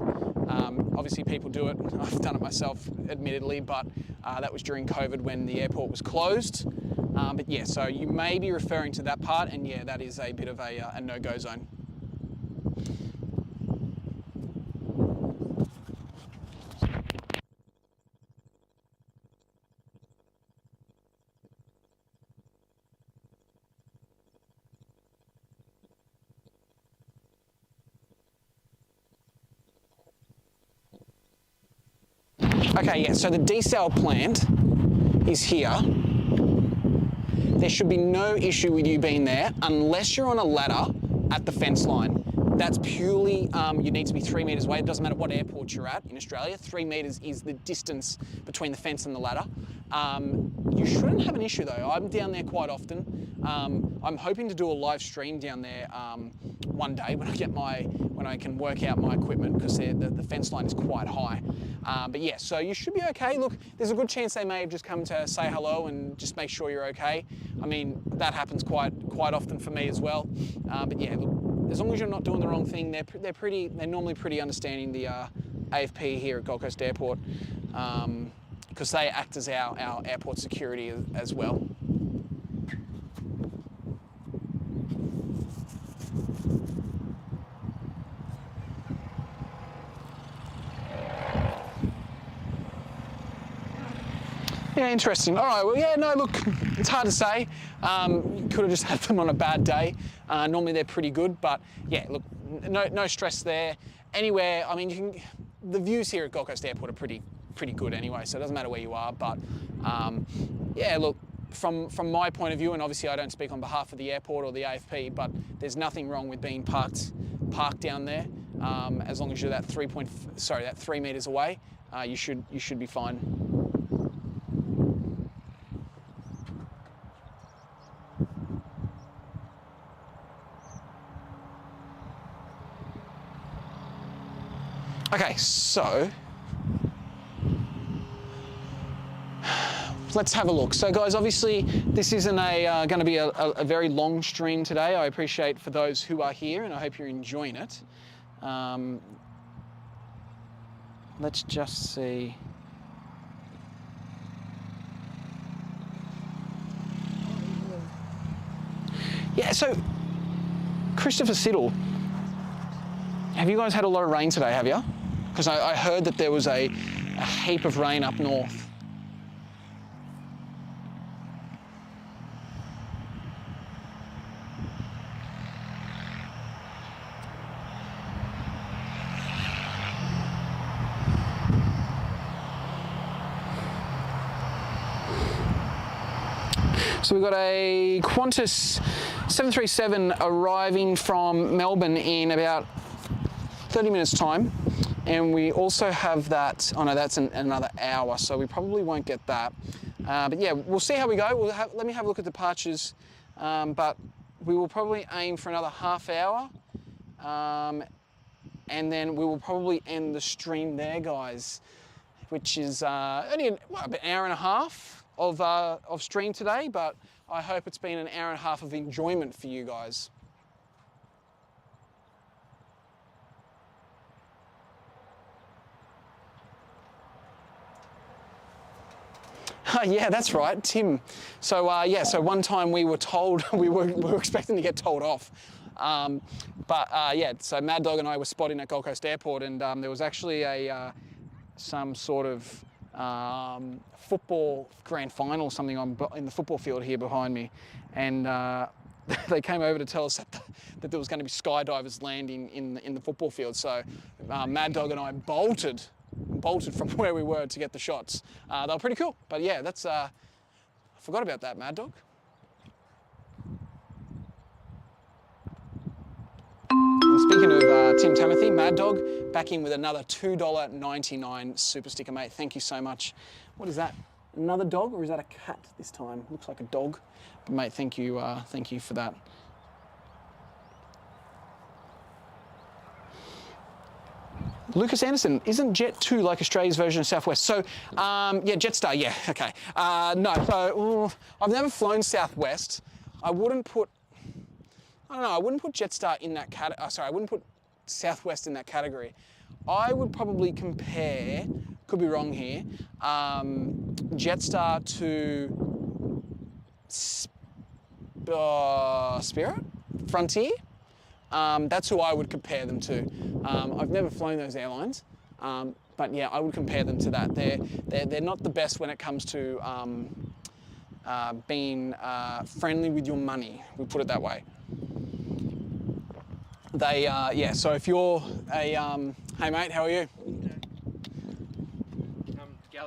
Obviously people do it. I've done it myself, admittedly, but that was during COVID when the airport was closed. But yeah, so you may be referring to that part, and yeah, that is a bit of a no-go zone. Okay, yeah, so the desal plant is here. There should be no issue with you being there unless you're on a ladder at the fence line. That's purely, you need to be 3 metres away. It doesn't matter what airport you're at in Australia. 3 metres is the distance between the fence and the ladder. You shouldn't have an issue though. I'm down there quite often. I'm hoping to do a live stream down there one day when I can work out my equipment, because the fence line is quite high. But yeah, so you should be okay. Look, there's a good chance they may have just come to say hello and just make sure you're okay. I mean, that happens quite often for me as well. But yeah, look, as long as you're not doing the wrong thing, they're normally pretty understanding, the AFP here at Gold Coast Airport, because they act as our airport security as well. Yeah, interesting. All right, well, yeah, no, look, it's hard to say. You could have just had them on a bad day. Normally they're pretty good, but yeah, look, no stress there. Anywhere, I mean, the views here at Gold Coast Airport are pretty good anyway, so it doesn't matter where you are. But yeah, look, from my point of view, and obviously I don't speak on behalf of the airport or the AFP, but there's nothing wrong with being parked down there. As long as you're that 3 metres away, you should be fine. Okay, so let's have a look. So guys, obviously this isn't going to be a very long stream today. I appreciate for those who are here, and I hope you're enjoying it. Let's just see. Yeah, so Christopher Siddle, have you guys had a lot of rain today, have you? Because I heard that there was a heap of rain up north. So we've got a Qantas 737 arriving from Melbourne in about 30 minutes time, and we also have that, oh no, that's another hour, so we probably won't get that. But yeah, we'll see how we go. Let me have a look at departures, but we will probably aim for another half hour, and then we will probably end the stream there, guys, which is only about an hour and a half of stream today, but I hope it's been an hour and a half of enjoyment for you guys. Yeah, that's right, Tim. So yeah, so one time we were told, we were expecting to get told off. But yeah, so Mad Dog and I were spotting at Gold Coast Airport, and there was actually some sort of football grand final or something in the football field here behind me. And they came over to tell us that there was going to be skydivers landing in the football field. So Mad Dog and I bolted from where we were to get the shots. They were pretty cool, but yeah, that's I forgot about that, Mad Dog. And speaking of Tim Timothy, Mad Dog back in with another $2.99 super sticker, mate. Thank you so much. What is that? Another dog, or is that a cat this time? Looks like a dog, but mate, thank you for that. Lucas Anderson, isn't Jet 2 like Australia's version of Southwest? So, yeah, Jetstar, yeah, okay. No, so I've never flown Southwest. I wouldn't put Jetstar in that category. Sorry, I wouldn't put Southwest in that category. I would probably compare, could be wrong here, Jetstar to Spirit? Frontier? That's who I would compare them to. I've never flown those airlines, but yeah, I would compare them to that. They're not the best when it comes to being friendly with your money. We put it that way. They yeah. So if you're a hey mate, how are you?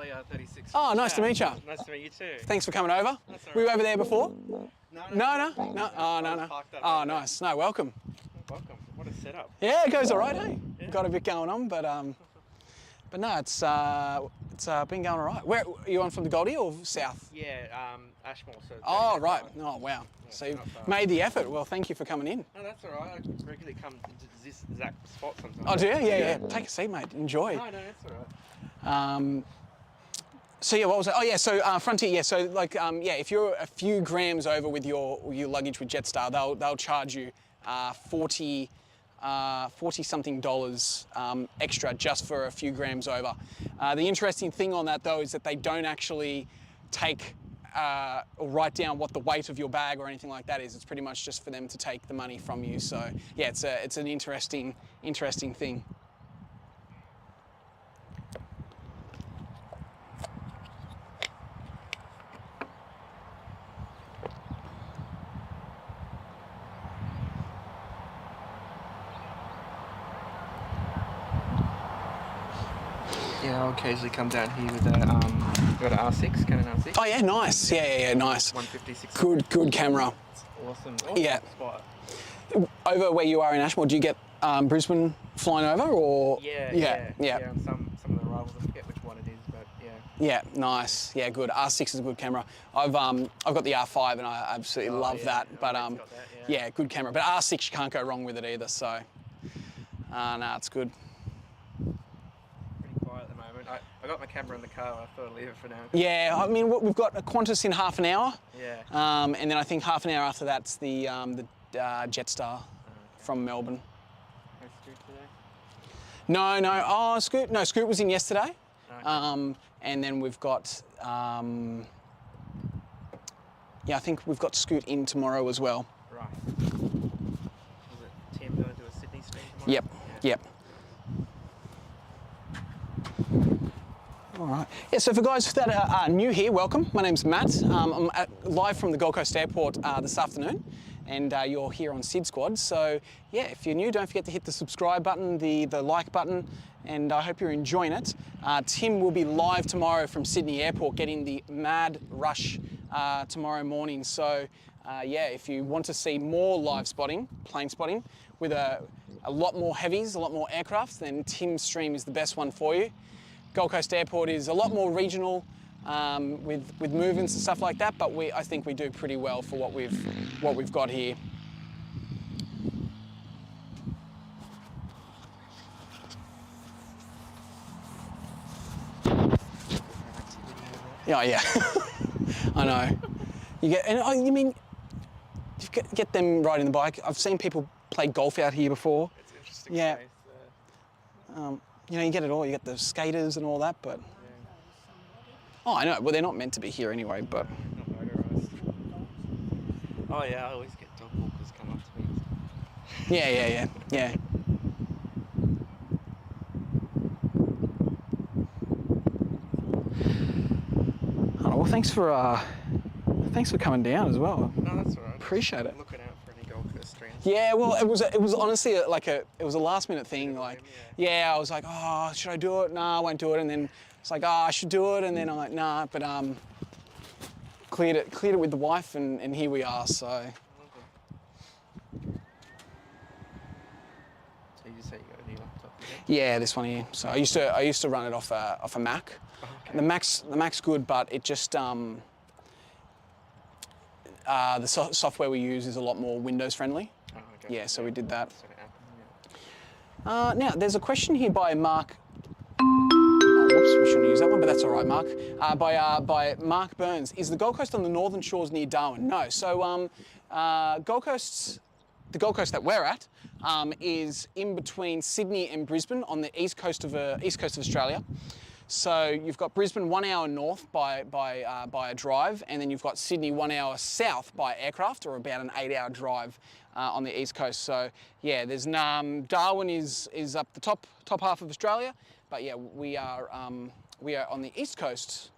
Charlie R36. Oh, nice to meet you. Nice to meet you too. Thanks for coming over. That's all Were you right. over there before? No. No. Oh, no. Parked up Oh, over there. nice. No, welcome. Welcome. What a setup. Yeah, it goes all right, hey? Yeah. Got a bit going on, but no, it's been going all right. Where are you on, from the Goldie or south? Yeah, Ashmore. So Oh, right. Oh, wow. So you've not far. made the effort. Well, thank you for coming in. No, that's all right. I regularly come into this exact spot sometimes. Oh, do you? Yeah. Take a seat, mate. Enjoy. No, that's all right. So yeah, what was it? Oh yeah, so Frontier, yeah. So like, if you're a few grams over with your luggage with Jetstar, they'll charge you $40 something extra just for a few grams over. The interesting thing on that though is that they don't actually take or write down what the weight of your bag or anything like that is. It's pretty much just for them to take the money from you. So yeah, it's an interesting thing. Yeah, I'll occasionally come down here with a got an R6, Canon R6. Oh yeah, nice. Yeah, nice. 150, Good camera. Awesome. Yeah. Spot. Over where you are in Ashmore, do you get Brisbane flying over, or? Yeah. And some of the rivals, I forget which one it is, but yeah. Yeah, nice. Yeah, good. R6 is a good camera. I've got the R5 and I absolutely love that. But I've got that, yeah, good camera. But R6 you can't go wrong with it either. So, no, it's good. Pretty quiet at the moment. I got my camera in the car. I thought I'd leave it for now. Yeah, I mean we've got a Qantas in half an hour. Yeah. And then I think half an hour after that's the Jetstar from Melbourne. No Scoot today? No. Oh, Scoot. No, Scoot was in yesterday. Okay. And then we've got, I think we've got Scoot in tomorrow as well. Right. Was it Tim going to do a Sydney stream tomorrow? Yep. All right. Yeah, so for guys that are new here, welcome. My name's Matt. I'm live from the Gold Coast Airport this afternoon, and you're here on SydSquad. So yeah, if you're new, don't forget to hit the subscribe button, the like button, and I hope you're enjoying it. Tim will be live tomorrow from Sydney Airport getting the mad rush tomorrow morning. So yeah, if you want to see more live spotting, plane spotting, with a lot more heavies, a lot more aircraft, then Tim's stream is the best one for you. Gold Coast Airport is a lot more regional with movements and stuff like that, but I think we do pretty well for what we've got here. Yeah. I know. You mean, you get them riding the bike. I've seen people play golf out here before. It's an interesting Yeah. space. You know, you get it all. You get the skaters and all that, but... Oh, I know. Well, they're not meant to be here anyway, but... Not motorised. Oh yeah, I always get dog walkers come up to me. Yeah. Oh, well, thanks for coming down as well. No, that's all right. Appreciate it. Looking out for any Gold Coast streams. Yeah, well, it was honestly it was a last minute thing. Like, yeah, I was like, oh, should I do it? Nah, I won't do it. And then it's like, oh, I should do it. And then I'm like, nah, but cleared it with the wife, and here we are. So. So you just say you got a new laptop? Yeah, this one here. So I used to run it off a Mac. Oh, okay. The Mac's good, but it just the software we use is a lot more Windows friendly. Oh, okay. Yeah, so we did that. So it happened, Now there's a question here by Mark. Oh, whoops, we shouldn't use that one, but that's all right, Mark. By Mark Burns. Is the Gold Coast on the northern shores near Darwin? No. So the Gold Coast that we're at is in between Sydney and Brisbane on the east coast of Australia. So you've got Brisbane 1 hour north by a drive, and then you've got Sydney 1 hour south by aircraft, or about an 8-hour drive on the east coast. So yeah, there's Darwin is up the top half of Australia, but yeah, we are on the east coast.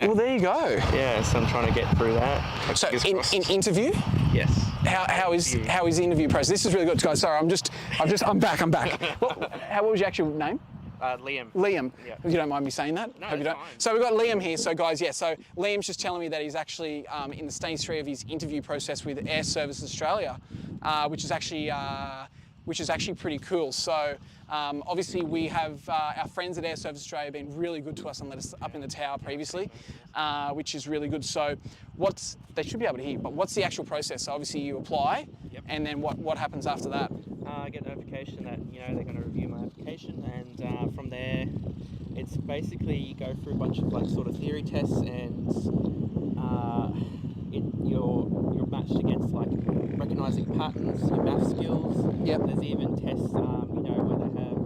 Well, there you go. Yeah, so I'm trying to get through that. So in interview? Yes. How is the interview process? This is really good, guys. Sorry, I'm back. What was your actual name? Liam. Liam. Yeah. You don't mind me saying that? No, Hope you it's don't. fine. So we've got Liam here. So guys, yeah. So Liam's just telling me that he's actually in the stage 3 of his interview process with Air Services Australia, which is actually pretty cool. So obviously we have our friends at Air Service Australia been really good to us and let us up in the tower previously, which is really good. So they should be able to hear, but what's the actual process? So obviously you apply, Yep. and then what happens after that? I get notification that they're going to review my application, and from there, it's basically you go through a bunch of sort of theory tests, and you're matched against recognizing patterns, your math skills. Yep. There's even tests, where they have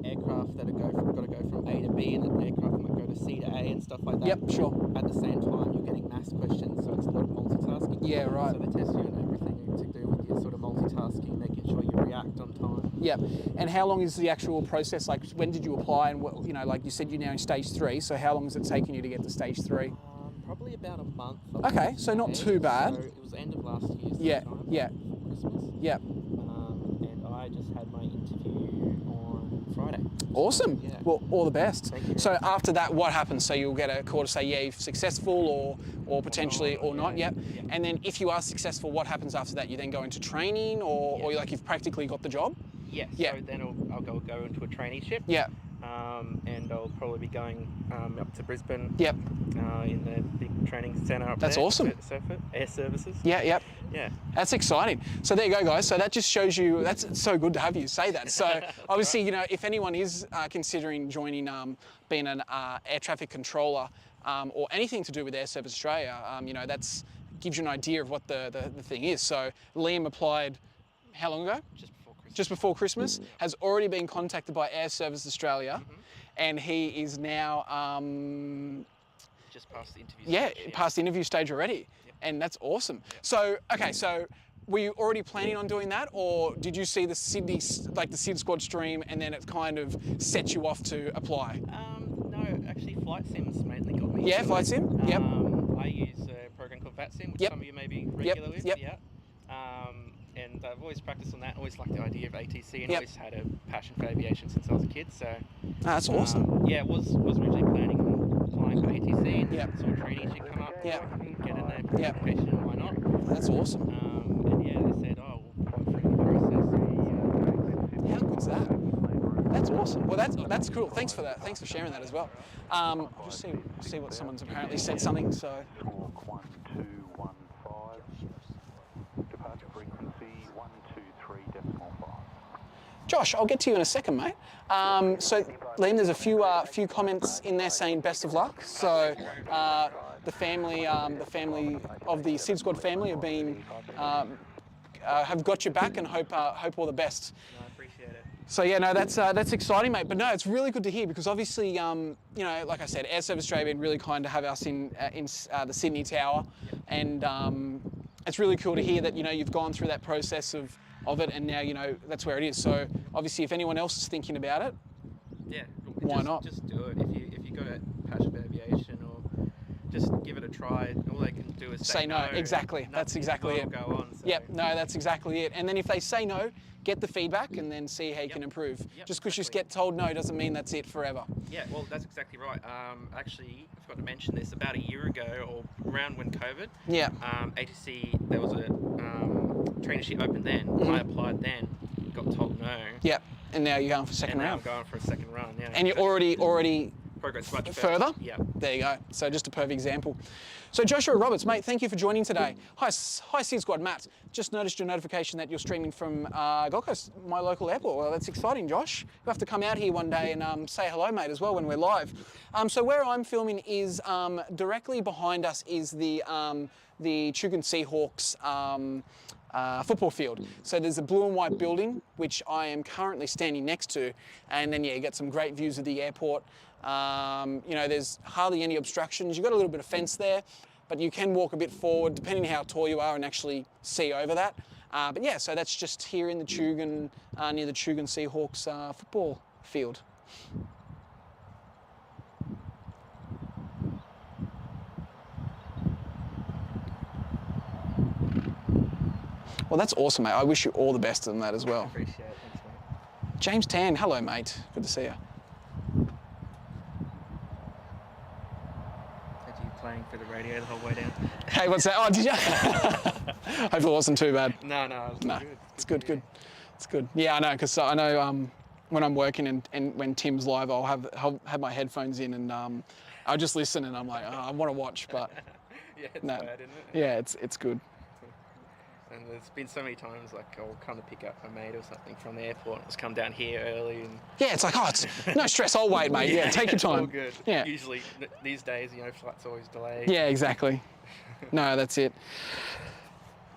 aircraft that got to go from A to B, and the aircraft might go to C to A and stuff like that. Yep, sure. At the same time, you're getting maths questions, so it's a lot of multitasking. Yeah, right. So they test you on everything to do with your sort of multitasking, making sure you react on time. Yeah, and how long is the actual process? Like, when did you apply? And like you said, you're now in stage 3. So how long has it taken you to get to stage 3? Probably about a month. Okay, so not too bad. So it was the end of last year. Yeah, sometime, yeah. Before Christmas. Yeah. And I just had my interview on Friday. Awesome. Yeah. Well, all the best. Thank you. So after that, what happens? So you'll get a call to say, yeah, you're successful, or potentially, or not. Yeah. Yep. Yeah. And then if you are successful, what happens after that? You then go into training, or you've practically got the job. Yeah. Yeah. So then I'll go into a traineeship. Yeah. And I'll probably be going up to Brisbane. Yep. In the big training centre up That's there. awesome. So for Air Services. Yeah. Yep. Yeah. That's exciting. So there you go, guys. So that just shows you, that's so good to have you say that. So obviously, if anyone is considering joining, being an air traffic controller, or anything to do with Air Service Australia, that's gives you an idea of what the thing is. So Liam applied how long ago? Just before Christmas, has already been contacted by Air Service Australia, and he is now just past the interview stage. past the interview stage already. Yep. And that's awesome. So, okay, so were you already planning on doing that, or did you see the SydSquad stream and then it kind of set you off to apply? No, actually Flight Sim's mainly got me. Yeah, Flight Sim, yep. I use a program called VatSim, which Yep. some of you may be regular with. Yep. Yeah. And I've always practiced on that, always liked the idea of ATC, and Yep. always had a passion for aviation since I was a kid, so... That's awesome. Yeah, was originally planning on applying for ATC, and Yep. saw a traineeship come up, Yep. get in there, Yep. application, why not? That's awesome. And yeah, they said, oh, we'll go through the process. How good's that? That's awesome. Well, that's cool. Thanks for that. Thanks for sharing that as well. I'll just see what someone's apparently said something. So. Squawk 1215, departure frequency 123.5. Josh, I'll get to you in a second, mate. So, Liam, there's a few comments in there saying best of luck. So, the family of the SydSquad family have been have got your back and hope all the best. No, I appreciate it. So yeah, no, that's exciting, mate. But no, it's really good to hear because obviously, you know, like I said, Air Service Australia have been really kind to have us in the Sydney Tower, and it's really cool to hear that, you know, you've gone through that process of it, and now, you know, that's where it is. So obviously, if anyone else is thinking about it, Yeah, why not? Just do it. If you got a passion for aviation, or just give it a try. All they can do is say no. Exactly. That's exactly it. Go on. So. Yep. No, that's exactly it. And then if they say no, get the feedback and then see how you can improve. Yep, Just because you exactly. get told no doesn't mean that's it forever. Yeah, well, that's exactly right. Actually, I forgot to mention this. About a year ago, or around when COVID, Yeah. ATC, there was a traineeship open then. I applied then, got told no. Yep. And now you're going for second And now round. I'm going for a second run. Yeah. And you're already progress much further? Yeah. There you go. So just a perfect example. So Joshua Roberts, mate, thank you for joining today. Hi SydSquad, Matt. Just noticed your notification that you're streaming from Gold Coast, my local airport. Well, that's exciting, Josh. You have to come out here one day and say hello, mate, as well when we're live. So where I'm filming is directly behind us is the Chugan Seahawks football field. So there's a blue and white building, which I am currently standing next to. And then, yeah, you get some great views of the airport. You know, there's hardly any obstructions. You've got a little bit of fence there, but you can walk a bit forward depending how tall you are and actually see over that. But yeah, so that's just here in the Chugan, near the Chugan Seahawks football field. Well, that's awesome, mate. I wish you all the best in that as well. Appreciate it. Thanks, mate. James Tan, hello, mate. Good to see you. Had you playing for the radio the whole way down? Hey, what's that? Oh, did you? Hopefully it wasn't too bad. No, No, good. it's good. It's good. Yeah, I know, because I know when I'm working and when Tim's live, I'll have my headphones in and I'll just listen and I'm like, oh, I want to watch, but Yeah, it's no. bad, isn't it? Yeah, it's good. And there's been so many times, like, I'll come to pick up a mate or something from the airport and just come down here early and... Yeah, it's like, oh, it's no stress, I'll wait, mate. Yeah, take your time. All good. Yeah. Usually, these days, you know, flight's always delayed. Yeah, exactly. No, that's it.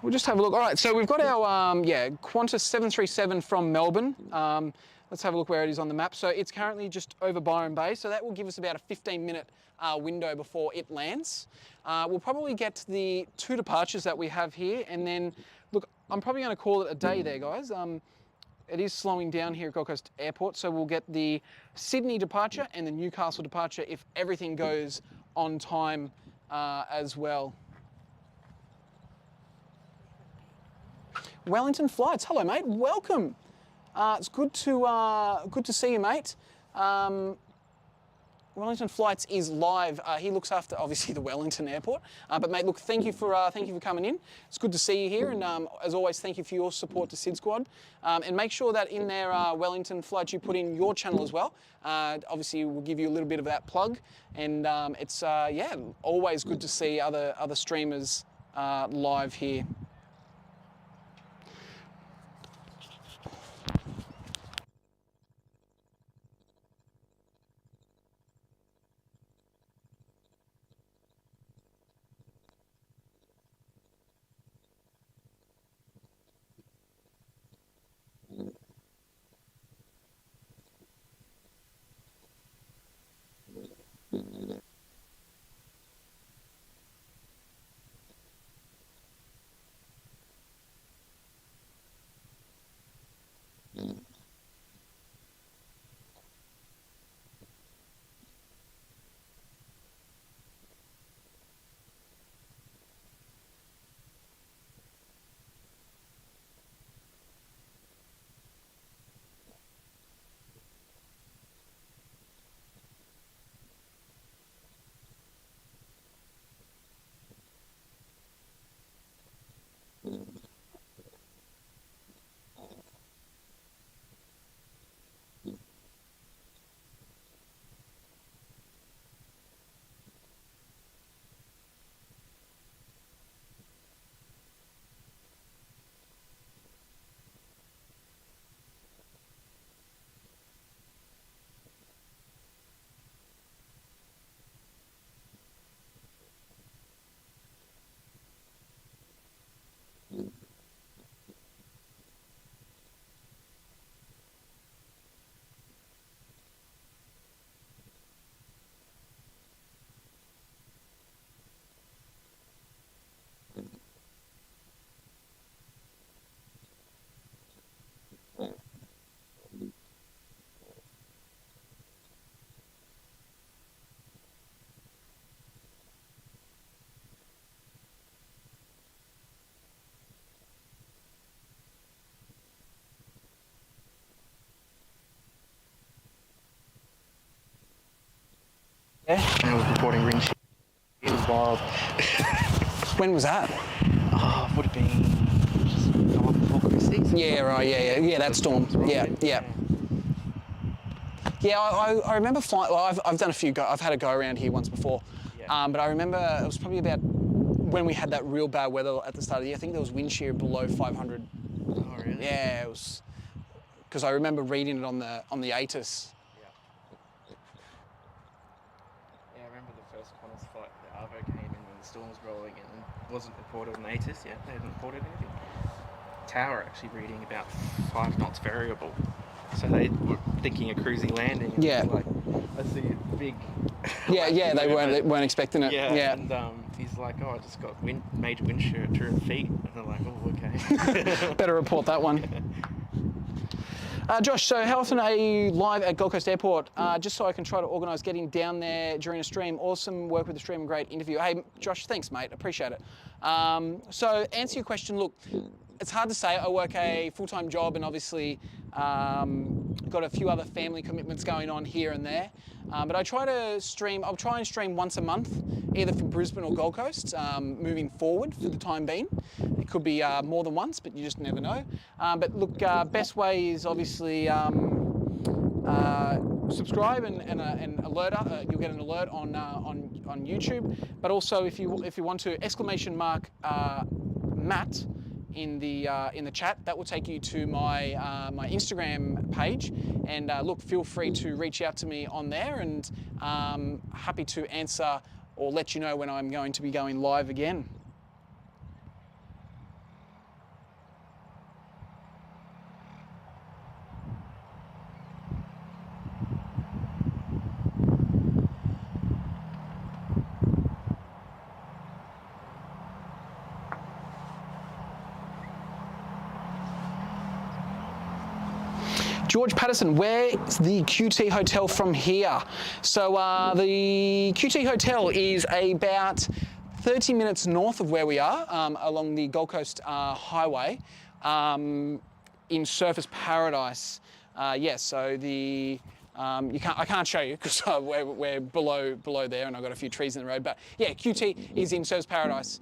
We'll just have a look. All right, so we've got our Qantas 737 from Melbourne. Let's have a look where it is on the map. So it's currently just over Byron Bay, so that will give us about a 15-minute window before it lands. We'll probably get the 2 departures that we have here, and then, look, I'm probably going to call it a day there, guys. It is slowing down here at Gold Coast Airport, so we'll get the Sydney departure and the Newcastle departure if everything goes on time as well. Wellington Flights, hello mate, welcome. It's good to see you, mate. Wellington Flights is live. He looks after obviously the Wellington Airport. But mate, look, thank you for coming in. It's good to see you here, and as always, thank you for your support to SydSquad. And make sure that in their Wellington Flights you put in your channel as well. Obviously, we'll give you a little bit of that plug, and it's yeah, always good to see other streamers live here. Yeah. And I was reporting wind shear. It was wild. When was that? Oh, would have been just come up before Christie's. Yeah, right, yeah, that storm. Yeah. Yeah, I remember flying. Well, I've done a few. I've had a go around here once before, Yeah. but I remember it was probably about when we had that real bad weather at the start of the year. I think there was wind shear below 500. Oh, really? Yeah, it was because I remember reading it on the ATC. Yeah. Yeah, I remember the first Qantas flight, the Arvo came in when the storm was rolling in and wasn't reported on ATC. Yeah, they hadn't reported anything. Tower actually reading about 5 knots variable. So they were thinking a cruisy landing. And Yeah. Like, I see a big. Yeah, they weren't expecting it. Yeah. And he's like, oh, I just got major wind shear at 200 feet. And they're like, oh, okay. Better report that one. Josh, so how often are you live at Gold Coast Airport? Just so I can try to organise getting down there during a stream. Awesome work with the stream, great interview. Hey, Josh, thanks, mate. Appreciate it. So answer your question. Look, it's hard to say. I work a full-time job and obviously got a few other family commitments going on here and there. But I try to stream. I'll try and stream once a month, either from Brisbane or Gold Coast, moving forward for the time being. It could be more than once, but you just never know. But look, best way is obviously subscribe and alert. You'll get an alert on YouTube. But also, if you want to !Matt in the chat, that will take you to my my Instagram page. And look, feel free to reach out to me on there, and happy to answer or let you know when I'm going to be going live again. George Patterson, where's the QT Hotel from here? So the QT Hotel is about 30 minutes north of where we are, along the Gold Coast Highway, in Surfers Paradise. Yes, so the I can't show you because we're below there, and I've got a few trees in the road. But yeah, QT is in Surfers Paradise,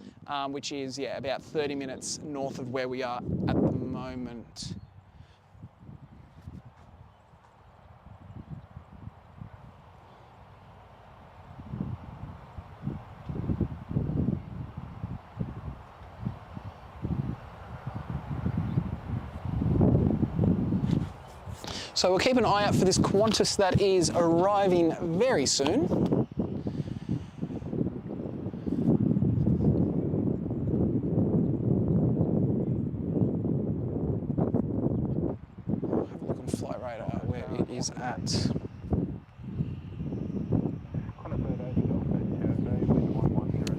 which is about 30 minutes north of where we are at the moment. So we'll keep an eye out for this Qantas that is arriving very soon. Have a look on Flight Radar where it is at.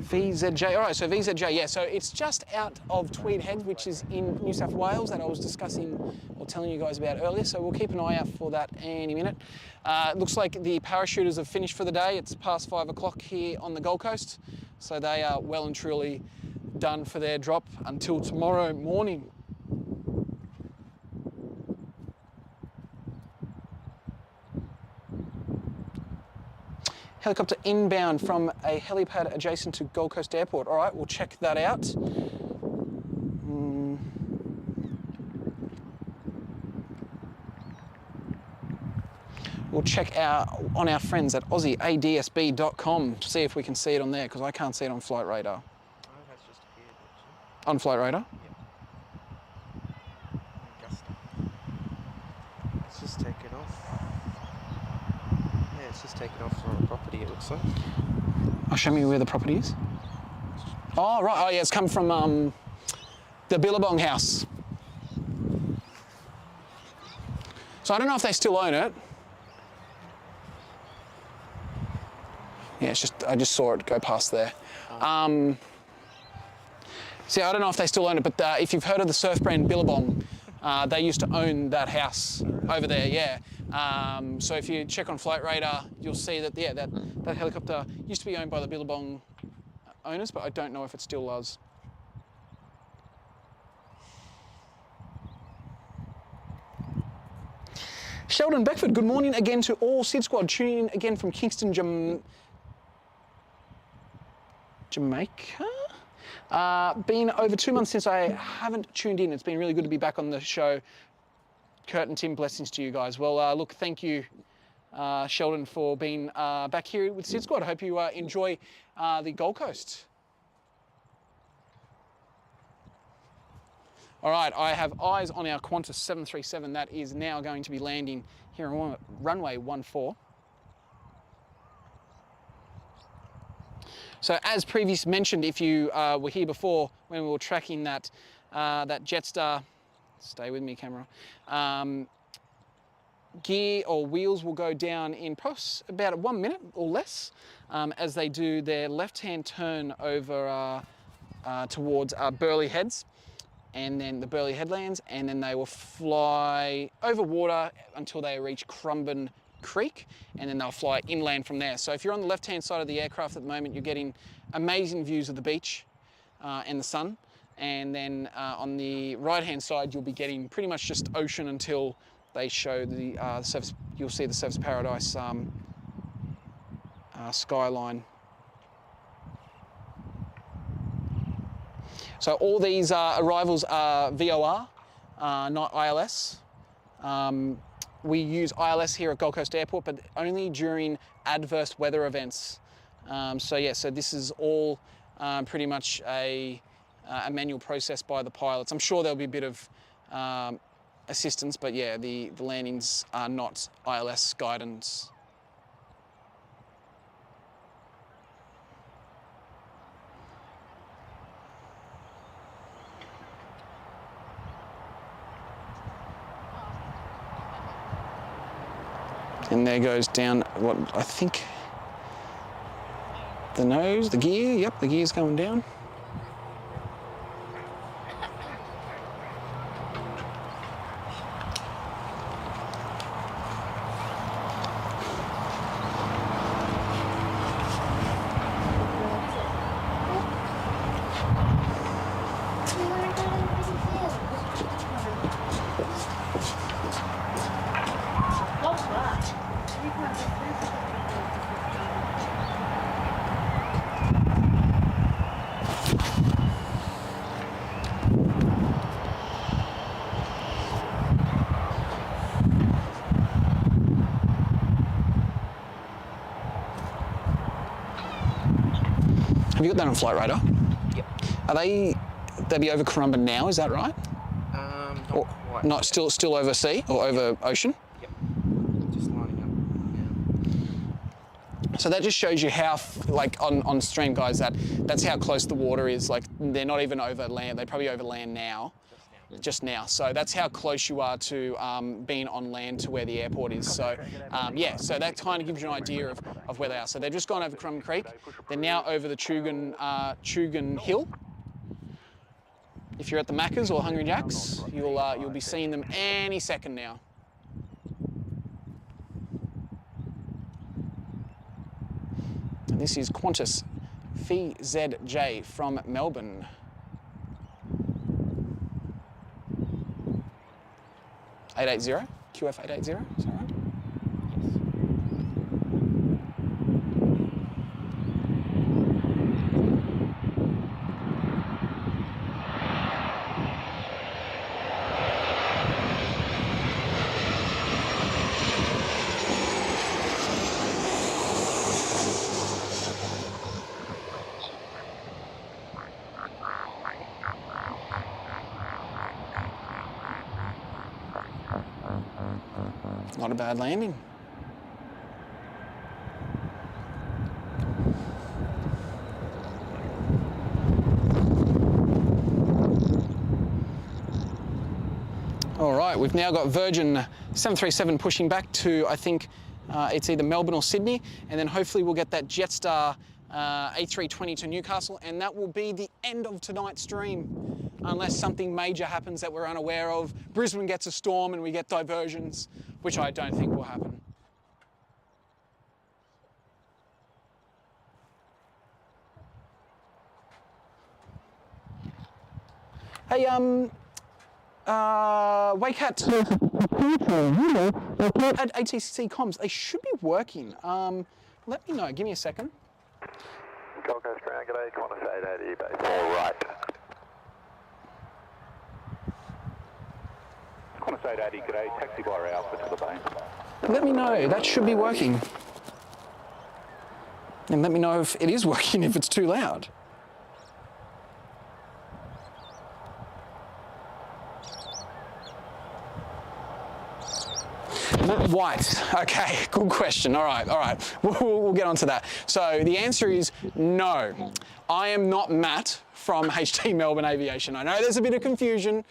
VZJ, all right, so VZJ, yeah, so it's just out of Tweed Heads, which is in New South Wales, that I was discussing or telling you guys about earlier, so we'll keep an eye out for that any minute. Looks like the parachuters have finished for the day. It's past 5 o'clock here on the Gold Coast, so they are well and truly done for their drop until tomorrow morning. Helicopter inbound from a helipad adjacent to Gold Coast Airport. All right, we'll check that out. We'll check on our friends at AussieADSB.com, see if we can see it on there, because I can't see it on Flight Radar. Oh, that's just appeared, actually. On Flight Radar? Yeah. Let's just take it off. Yeah, it's just taken off from a property, it looks like. Oh, show me where the property is. Oh, right. Oh, yeah, it's come from the Billabong house. So I don't know if they still own it. Yeah, it's just, I just saw it go past there. See, I don't know if they still own it, but if you've heard of the surf brand Billabong, they used to own that house over there, yeah. So if you check on Flight Radar, you'll see that, yeah, that helicopter used to be owned by the Billabong owners, but I don't know if it still does. Sheldon Beckford, good morning again to all SydSquad. Tuning in again from Kingston, Jamaica. Been over 2 months since I haven't tuned in. It's been really good to be back on the show. Kurt and Tim, blessings to you guys. Well, look, thank you, Sheldon, for being back here with SydSquad. I hope you enjoy the Gold Coast. All right, I have eyes on our Qantas 737 that is now going to be landing here on runway 14. So as previously mentioned, if you were here before when we were tracking that, that Jetstar, stay with me camera, gear or wheels will go down in about 1 minute or less as they do their left-hand turn over towards Burleigh Heads, and then the Burleigh Headlands, and then they will fly over water until they reach Crumben Creek, and then they'll fly inland from there. So if you're on the left-hand side of the aircraft at the moment, you're getting amazing views of the beach and the sun, and then on the right-hand side, you'll be getting pretty much just ocean until they show the Surfers. You'll see the Surfers Paradise skyline. So all these arrivals are VOR, not ILS. We use ILS here at Gold Coast Airport, but only during adverse weather events. So yeah, so this is all pretty much a manual process by the pilots. I'm sure there'll be a bit of assistance, but yeah, the landings are not ILS guidance. And there goes down what I think the nose, the gear. Yep, the gear's going down. Have you got that on Flight Radar? Yep. Are they'll be over Currumbin now, is that right? Not Or quite. not still over sea or over ocean? Yep. Just lining up. So that just shows you how, like on stream, guys, that's how close the water is. Like they're not even over land; they probably over land now. Just now. So that's how close you are to being on land to where the airport is. So yeah, so that kind of gives you an idea of where they are. So they've just gone over Crumben Creek. They're now over the Chugan Hill. If you're at the Macca's or Hungry Jack's, you'll be seeing them any second now. And this is Qantas VZJ from Melbourne. 880, QF 880, is that right? Not a bad landing. All right, we've now got Virgin 737 pushing back to, I think, it's either Melbourne or Sydney, and then hopefully we'll get that Jetstar A320 to Newcastle, and that will be the end of tonight's stream, unless something major happens that we're unaware of. Brisbane gets a storm and we get diversions, which I don't think will happen. Hey, Wakehat at ATC comms, they should be working. Let me know, give me a second. Gold Coast ground, g'day, Qantas A380 base. All right. Qantas A380, g'day, taxi via Alpha to the bay. Let me know, that should be working. And let me know if it is working, if it's too loud. White, okay, good question. All right, we'll get on to that. So the answer is no. I am not Matt from HD Melbourne Aviation. I know there's a bit of confusion.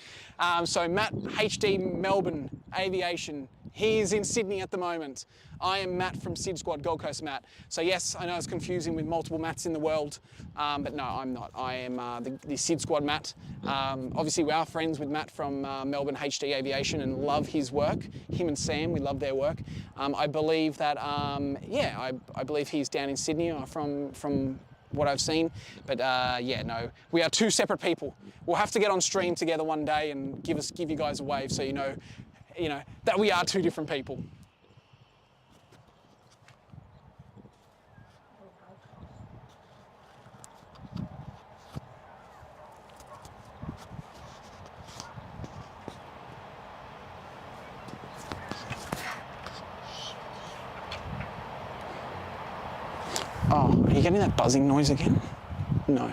So Matt, HD Melbourne Aviation, he is in Sydney at the moment. I am Matt from SydSquad, Gold Coast Matt. So yes, I know it's confusing with multiple Matts in the world, but no, I'm not. I am the SydSquad Matt. Obviously, we are friends with Matt from Melbourne HD Aviation and love his work. Him and Sam, we love their work. I believe that, yeah, I believe he's down in Sydney from what I've seen. But yeah, no, we are two separate people. We'll have to get on stream together one day and give you guys a wave so you know that we are two different people. Oh, are you getting that buzzing noise again? No.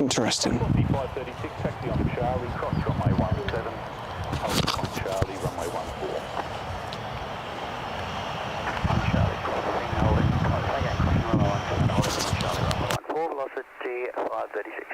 Interesting. 536, taxi on Charlie, cross runway 17, on Charlie, runway 14. On Charlie, crossing, holding, again, crossing runway 17, holding on Charlie, runway 14, velocity 536.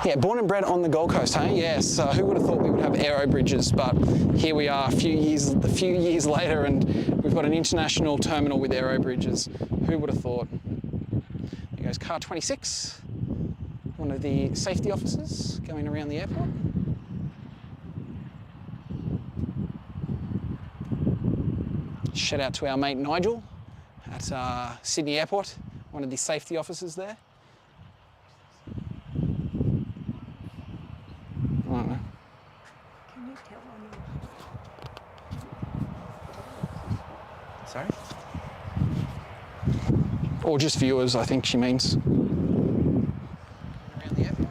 Yeah, born and bred on the Gold Coast, hey? Yes. Who would have thought we would have aero bridges? But here we are, a few years later, and we've got an international terminal with aero bridges. Who would have thought? There goes car 26, one of the safety officers going around the airport. Shout out to our mate Nigel at Sydney Airport, one of the safety officers there. Can you tell me? Sorry? Or just viewers, I think she means. Around the airport.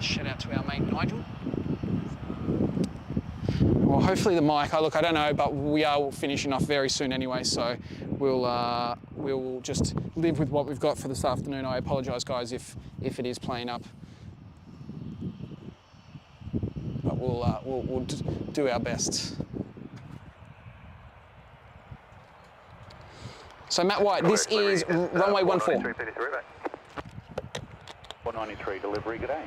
Shout out to our mate Nigel. Well, hopefully the mic, look, I don't know, but we are finishing off very soon anyway, so we'll just live with what we've got for this afternoon. I apologise, guys, if it is playing up. But we'll do our best. So Matt White, this is runway 14. 493 delivery, g'day.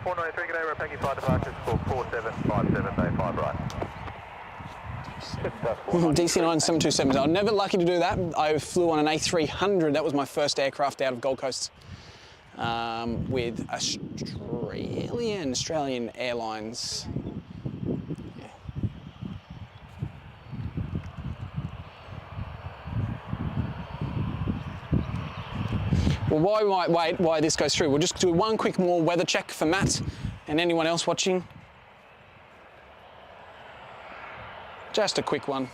493, g'day, we're packing flight departures for 4757, day 5 right. DC-9 727. I'm never lucky to do that. I flew on an A300. That was my first aircraft out of Gold Coast with Australian Airlines. Yeah. Well, why this goes through, we'll just do one quick more weather check for Matt and anyone else watching. Just a quick one.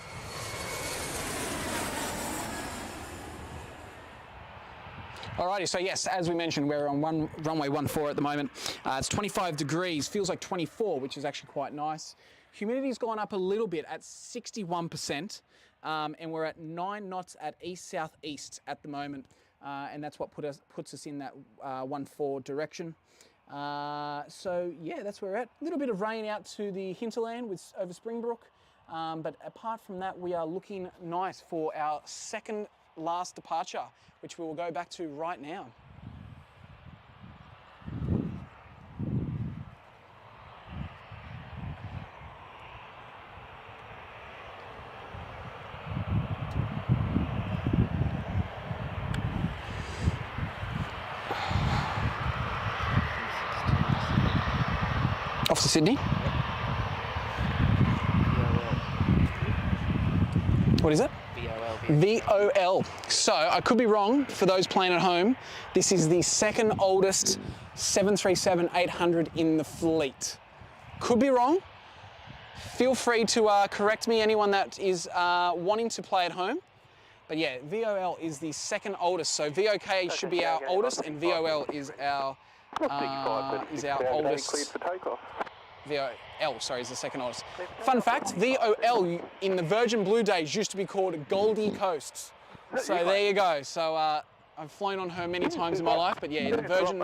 Alrighty, so yes, as we mentioned, we're on runway 14 at the moment. It's 25 degrees, feels like 24, which is actually quite nice. Humidity's gone up a little bit at 61%, and we're at 9 knots at east-southeast at the moment, and that's what puts us in that 14 direction. So yeah, that's where we're at. A little bit of rain out to the hinterland over Springbrook. But apart from that, we are looking nice for our second last departure, which we will go back to right now. Off to Sydney. What is it? VOL. So I could be wrong for those playing at home. This is the second oldest 737-800 in the fleet. Could be wrong. Feel free to correct me, anyone that is wanting to play at home. But yeah, VOL is the second oldest. So VOK should be our oldest, and VOL is our oldest. Cleared for takeoff. VOL, sorry, is the second oldest. Fun fact, VOL in the Virgin Blue days used to be called Goldie Coast. So there you go. So I've flown on her many times in my life, but yeah, in the Virgin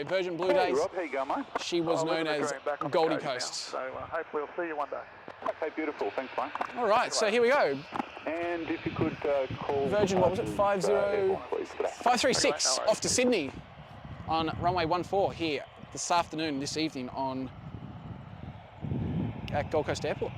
Virgin Blue days, Rob, how you going, mate? she was known as Goldie Coast. So hopefully we'll see you one day. Okay, beautiful. Thanks, mate. All right, so here we go. And if you could call Virgin, what was it? 536 off to Sydney on runway 14 here this afternoon, this evening at Gold Coast Airport.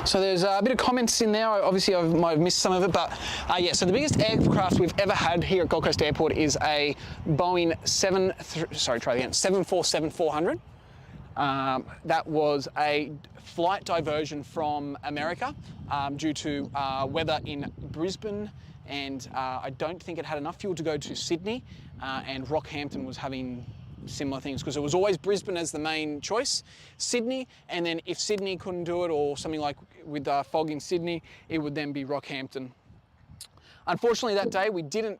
So there's a bit of comments in there. Obviously, I might have missed some of it, but yeah. So the biggest aircraft we've ever had here at Gold Coast Airport is a Boeing 747-400. That was a flight diversion from America due to weather in Brisbane, and I don't think it had enough fuel to go to Sydney, and Rockhampton was having similar things, because it was always Brisbane as the main choice, Sydney, and then if Sydney couldn't do it, or something like with fog in Sydney, it would then be Rockhampton. Unfortunately that day we didn't,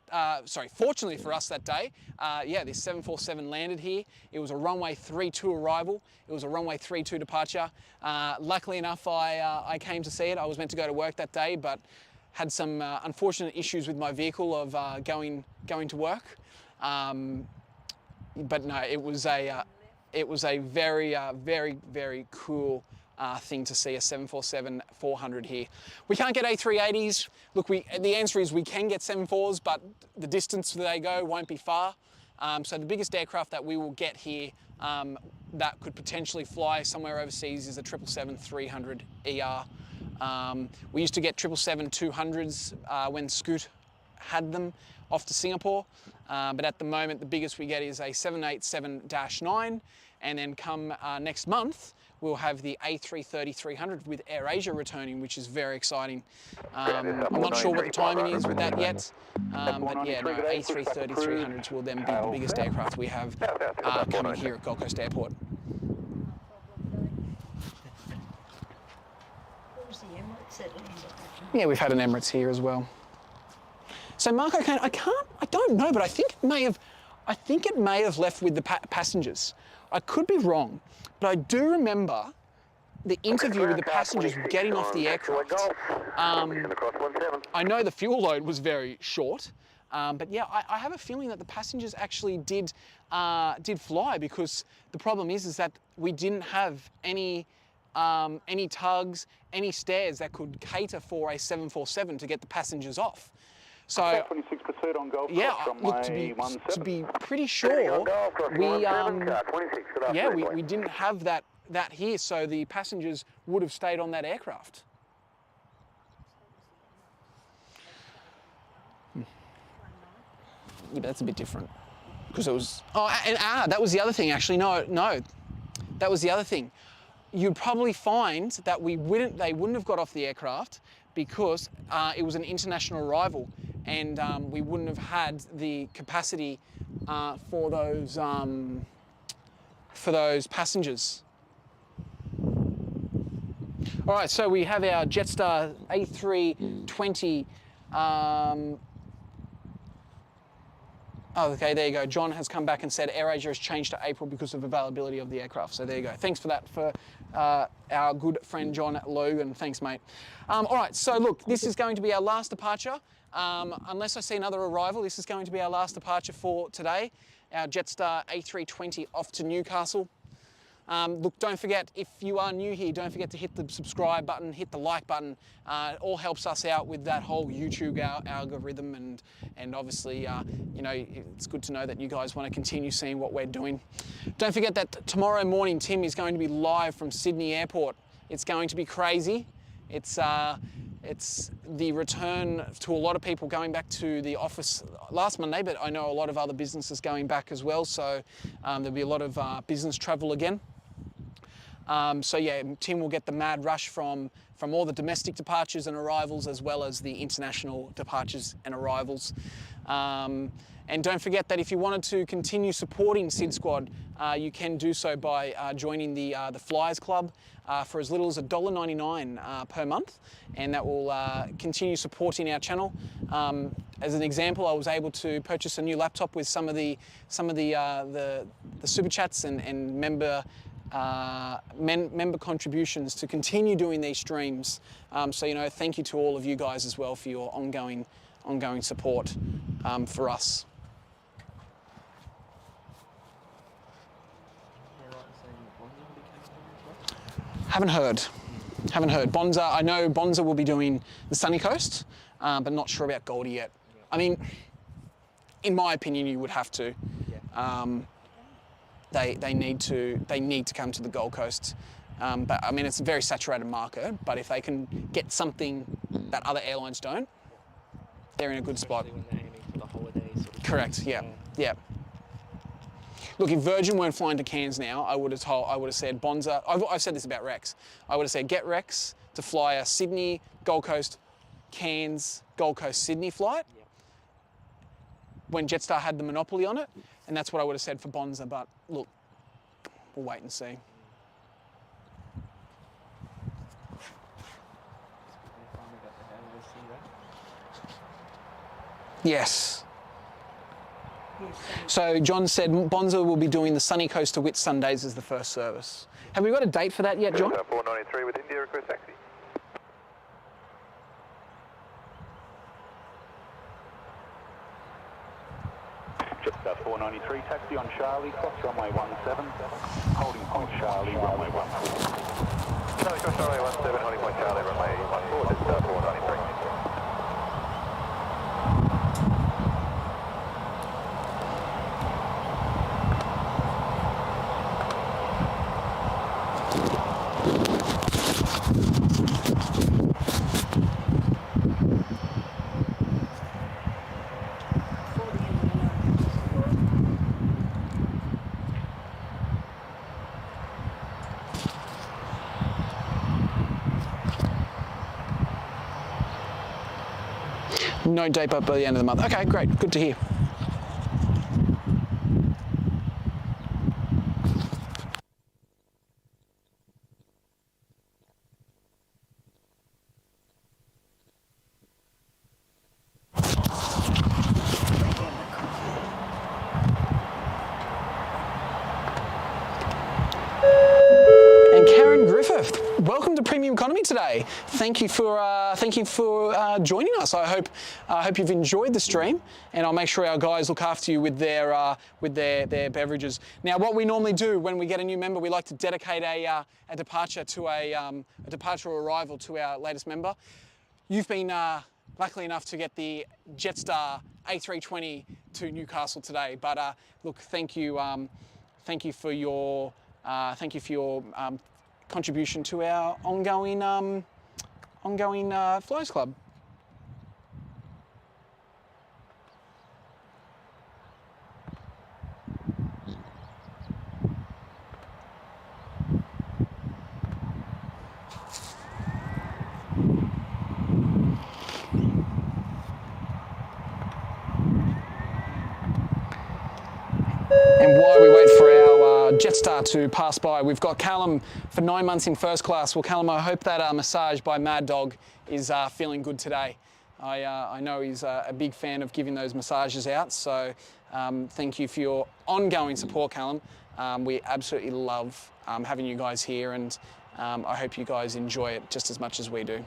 fortunately for us that day, yeah, this 747 landed here. It was a runway 32 arrival. It was a runway 32 departure. Luckily enough, I came to see it. I was meant to go to work that day, but had some unfortunate issues with my vehicle of going to work. But no, it was a very, very cool thing to see, a 747-400 here. We can't get A380s. Look, the answer is we can get 74s, but the distance they go won't be far. So the biggest aircraft that we will get here that could potentially fly somewhere overseas is a 777-300 ER. We used to get 777-200s when Scoot had them off to Singapore, but at the moment the biggest we get is a 787-9, and then come next month we'll have the A330-300 with AirAsia returning, which is very exciting. I'm not sure what the timing is with that yet, but yeah, no, A330-300s will then be the biggest aircraft we have coming here at Gold Coast Airport. Yeah, we've had an Emirates here as well. So Marco, I don't know, but I think it may have left with the passengers. I could be wrong, but I do remember the interview with the passengers getting off the aircraft. I know the fuel load was very short, but yeah, I have a feeling that the passengers actually did fly, because the problem is that we didn't have any any tugs, any stairs that could cater for a 747 to get the passengers off. So 26 pursuit on Gold yeah, Cross, look, to be pretty sure, we didn't have that here, so the passengers would have stayed on that aircraft. Yeah, but that's a bit different because it was. Oh, and that was the other thing. Actually, no, that was the other thing. You'd probably find that they wouldn't have got off the aircraft because it was an international arrival, and we wouldn't have had the capacity for those passengers. All right, so we have our Jetstar A320. Oh, okay, there you go. John has come back and said AirAsia has changed to April because of availability of the aircraft. So there you go. Thanks for that for our good friend John Logan. Thanks, mate. All right, so look, this is going to be our last departure. Unless I see another arrival, this is going to be our last departure for today. Our Jetstar A320 off to Newcastle. Look, don't forget, if you are new here, don't forget to hit the subscribe button, hit the like button. It all helps us out with that whole YouTube algorithm, and obviously, you know, it's good to know that you guys want to continue seeing what we're doing. Don't forget that tomorrow morning, Tim is going to be live from Sydney Airport. It's going to be crazy. It's the return to a lot of people going back to the office last Monday, but I know a lot of other businesses going back as well, so there'll be a lot of business travel again. So yeah, Tim will get the mad rush from all the domestic departures and arrivals as well as the international departures and arrivals. And don't forget that if you wanted to continue supporting SydSquad, you can do so by joining the Flyers Club for as little as $1.99 per month, and that will continue supporting our channel. As an example, I was able to purchase a new laptop with some of the super chats and member contributions to continue doing these streams. So, you know, thank you to all of you guys as well for your ongoing support for us. Haven't heard. Bonza, I know Bonza will be doing the Sunny Coast, but not sure about Goldie yet. I mean, in my opinion, you would have to. They need to come to the Gold Coast. But I mean, it's a very saturated market, but if they can get something that other airlines don't, they're in a good spot. When they're aiming for the holidays. Sort of correct, yeah. Look, if Virgin weren't flying to Cairns now, I would have said Bonza. I've said this about Rex. I would have said get Rex to fly a Sydney, Gold Coast, Cairns, Gold Coast, Sydney flight when Jetstar had the monopoly on it, and that's what I would have said for Bonza. But look, we'll wait and see. Yes. So John said Bonza will be doing the Sunny Coast to Whit Sundays as the first service. Have we got a date for that yet, John? 493 with India, request taxi. Jetstar 493, taxi on Charlie, cross runway 17, holding point Charlie, runway 14. Charlie, cross runway 17, holding point Charlie, runway 14, Jetstar 493. No date by the end of the month. Okay, great. Good to hear. And Karen Griffith, welcome to Premium Economy today. today. Thank you for joining us. I hope you've enjoyed the stream, and I'll make sure our guys look after you with their beverages. Now, what we normally do when we get a new member, we like to dedicate a departure to a departure or arrival to our latest member. You've been lucky enough to get the Jetstar A320 to Newcastle today. But look, thank you for your contribution to our ongoing Flyers Club. And while we wait for our Jetstar to pass by, we've got Callum for 9 months in first class. Well, Callum, I hope that massage by Mad Dog is feeling good today. I know he's a big fan of giving those massages out, so thank you for your ongoing support, Callum. We absolutely love having you guys here, and I hope you guys enjoy it just as much as we do.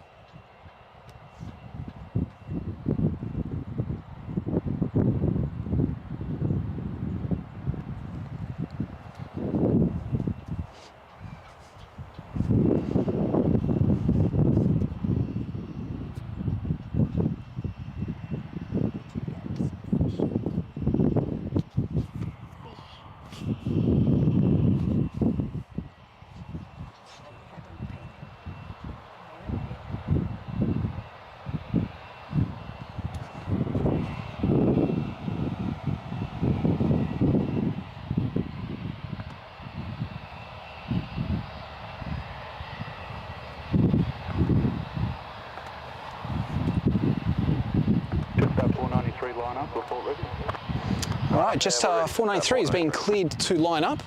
All right, Jetstar 493 has been cleared to line up.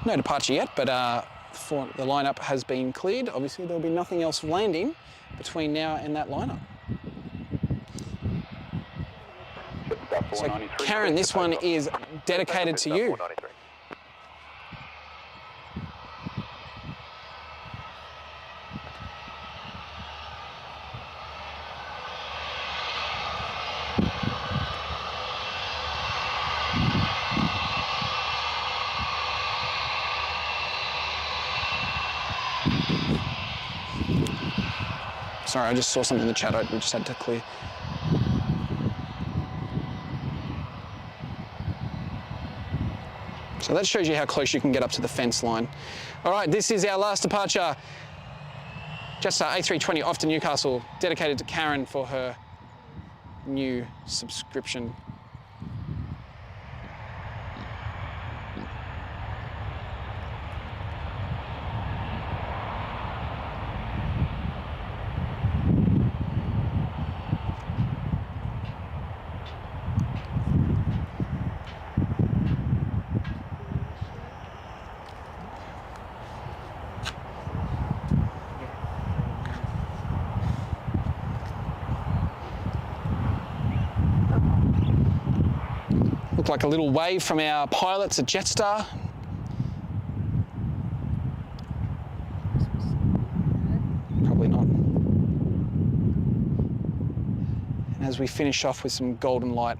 No departure yet, but the lineup has been cleared. Obviously, there'll be nothing else landing between now and that lineup. So, Karen, this one is dedicated to you. Sorry, I just saw something in the chat. We just had to clear. So that shows you how close you can get up to the fence line. All right, this is our last departure. Jetstar A320 off to Newcastle, dedicated to Karen for her new subscription. Looked like a little wave from our pilots at Jetstar. Probably not. And as we finish off with some golden light.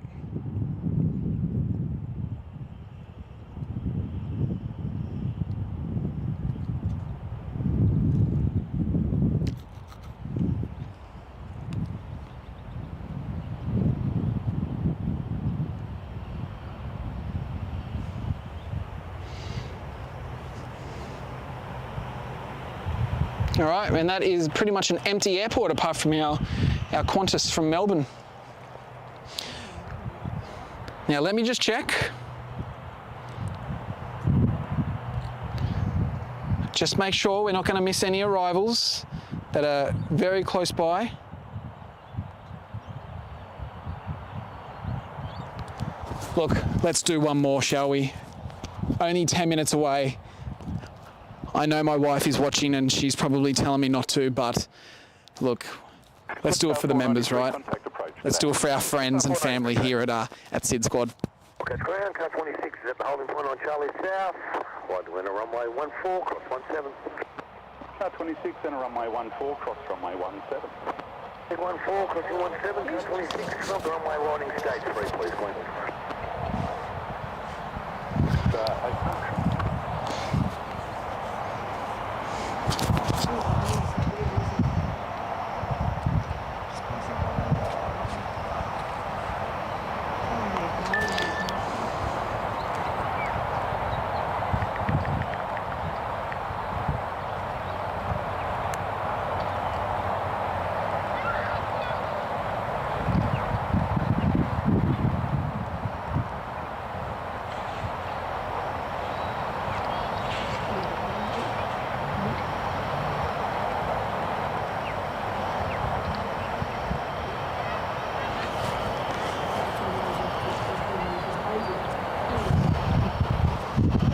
All right, and that is pretty much an empty airport apart from our Qantas from Melbourne. Now let me just check. Just make sure we're not going to miss any arrivals that are very close by. Look, let's do one more, shall we? Only 10 minutes away. I know my wife is watching and she's probably telling me not to, but look, let's do it for the members, right? Let's do it for our friends and family here at SydSquad. Okay, ground, car 26 is at the holding point on Charlie South. Wide to enter runway 14, cross 17. Car 26 and a runway 14, cross runway 17. Big 14, crossing 17, car 26, not the runway riding stage 3, please, Glenn.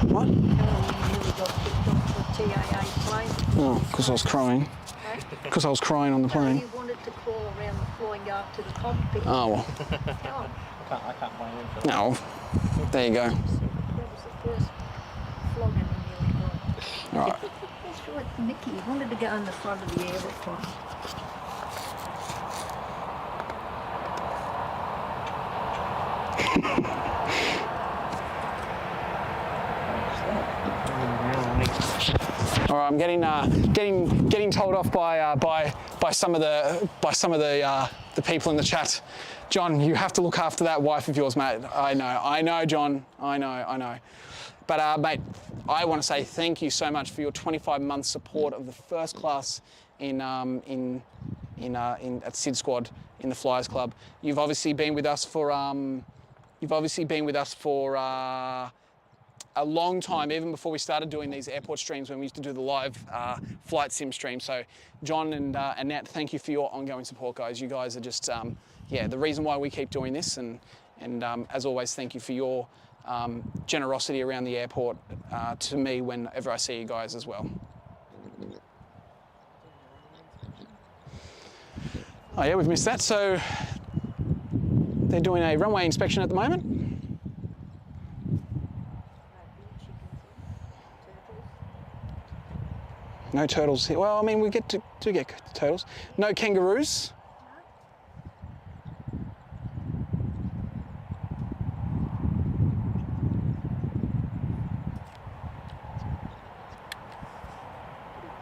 What? Oh, because I was crying. Because I was crying on the plane. You wanted to crawl around the flying yard to the cockpit. Oh, well. Come on. I can't blame him for that. No. There you go. That was the first flogging he nearly got. All right. That's right, Mickey. He wanted to go in the front of the aeroplane. All right, I'm getting told off by some of the people in the chat. John, you have to look after that wife of yours, mate. I know, John. I know. But mate, I want to say thank you so much for your 25-month support of the first class at SydSquad in the Flyers Club. You've obviously been with us for a long time, even before we started doing these airport streams when we used to do the live flight sim stream. So John and Nat, thank you for your ongoing support, guys. You guys are just, the reason why we keep doing this. And as always, thank you for your generosity around the airport to me whenever I see you guys as well. Oh yeah, we've missed that. So they're doing a runway inspection at the moment. No turtles here. Well, I mean, we get turtles. No kangaroos.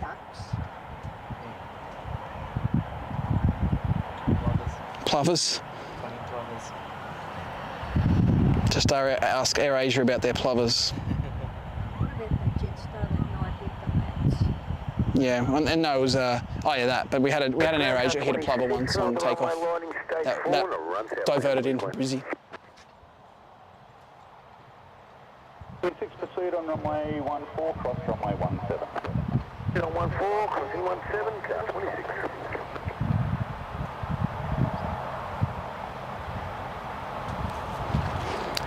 Ducks. Plovers. Funny plovers. Just ask AirAsia about their plovers. What about the Jetstar that night with the mats? Yeah, and no, it was that. But we had an AirAsia hit a plover once on takeoff. That diverted into Brizzy. 26 pursuit on runway 14, cross runway 17. Hit on 14, crossing 17, car 26.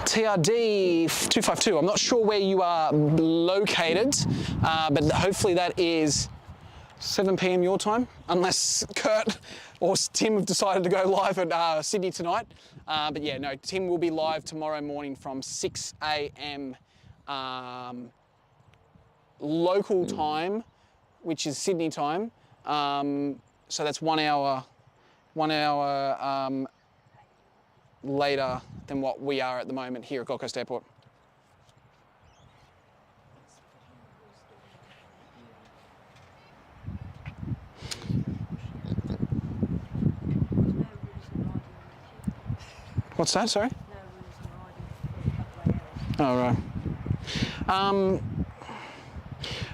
TRD 252. I'm not sure where you are located, but hopefully that is 7 p.m. your time, unless Kurt or Tim have decided to go live at Sydney tonight. But yeah, no, Tim will be live tomorrow morning from 6 a.m. Local time, which is Sydney time. So that's 1 hour later than what we are at the moment here at Gold Coast Airport. What's that, sorry? Oh, right. All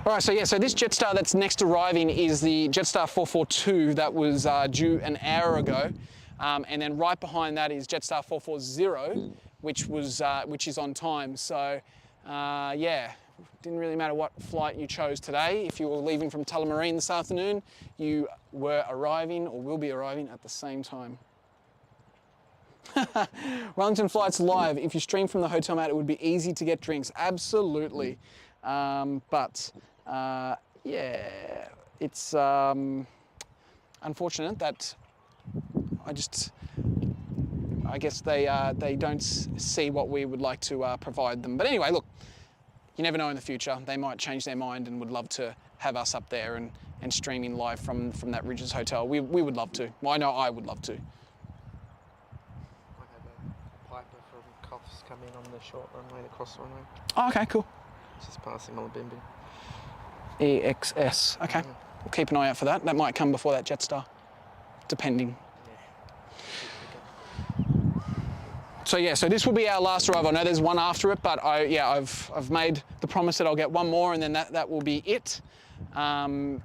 right, so this Jetstar that's next arriving is the Jetstar 442 that was due an hour ago. And then right behind that is Jetstar 440, which is on time. So, didn't really matter what flight you chose today. If you were leaving from Tullamarine this afternoon, you were arriving or will be arriving at the same time. Wellington Flights Live. If you stream from the hotel mat, it would be easy to get drinks. Absolutely. It's unfortunate that I guess they don't see what we would like to provide them. But anyway, look, you never know in the future. They might change their mind and would love to have us up there. And and streaming live from that Ridges Hotel. We would love to. Well, I know I would love to. I had a Piper from Coffs come in on the short runway, across the runway. Oh, okay, cool. Just passing Mullumbimby. EXS. Okay, we'll keep an eye out for that. That might come before that Jetstar, depending. So yeah, so this will be our last arrival. I know there's one after it, but I've made the promise that I'll get one more, and then that will be it. And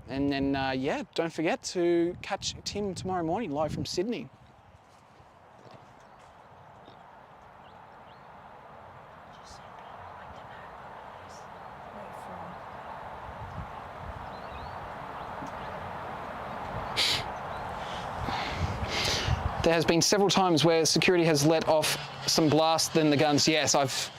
then yeah, don't forget to catch Tim tomorrow morning live from Sydney. There has been several times where security has let off some blasts than the guns. Yes, I've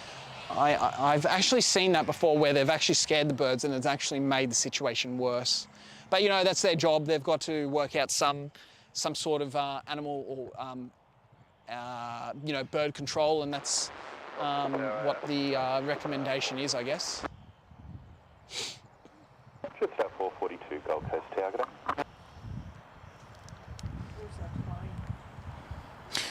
actually seen that before, where they've actually scared the birds and it's actually made the situation worse. But you know, that's their job. They've got to work out some sort of animal or you know, bird control, and that's what the recommendation is, I guess. Jetstar 442 Gold Coast Tower. Good day.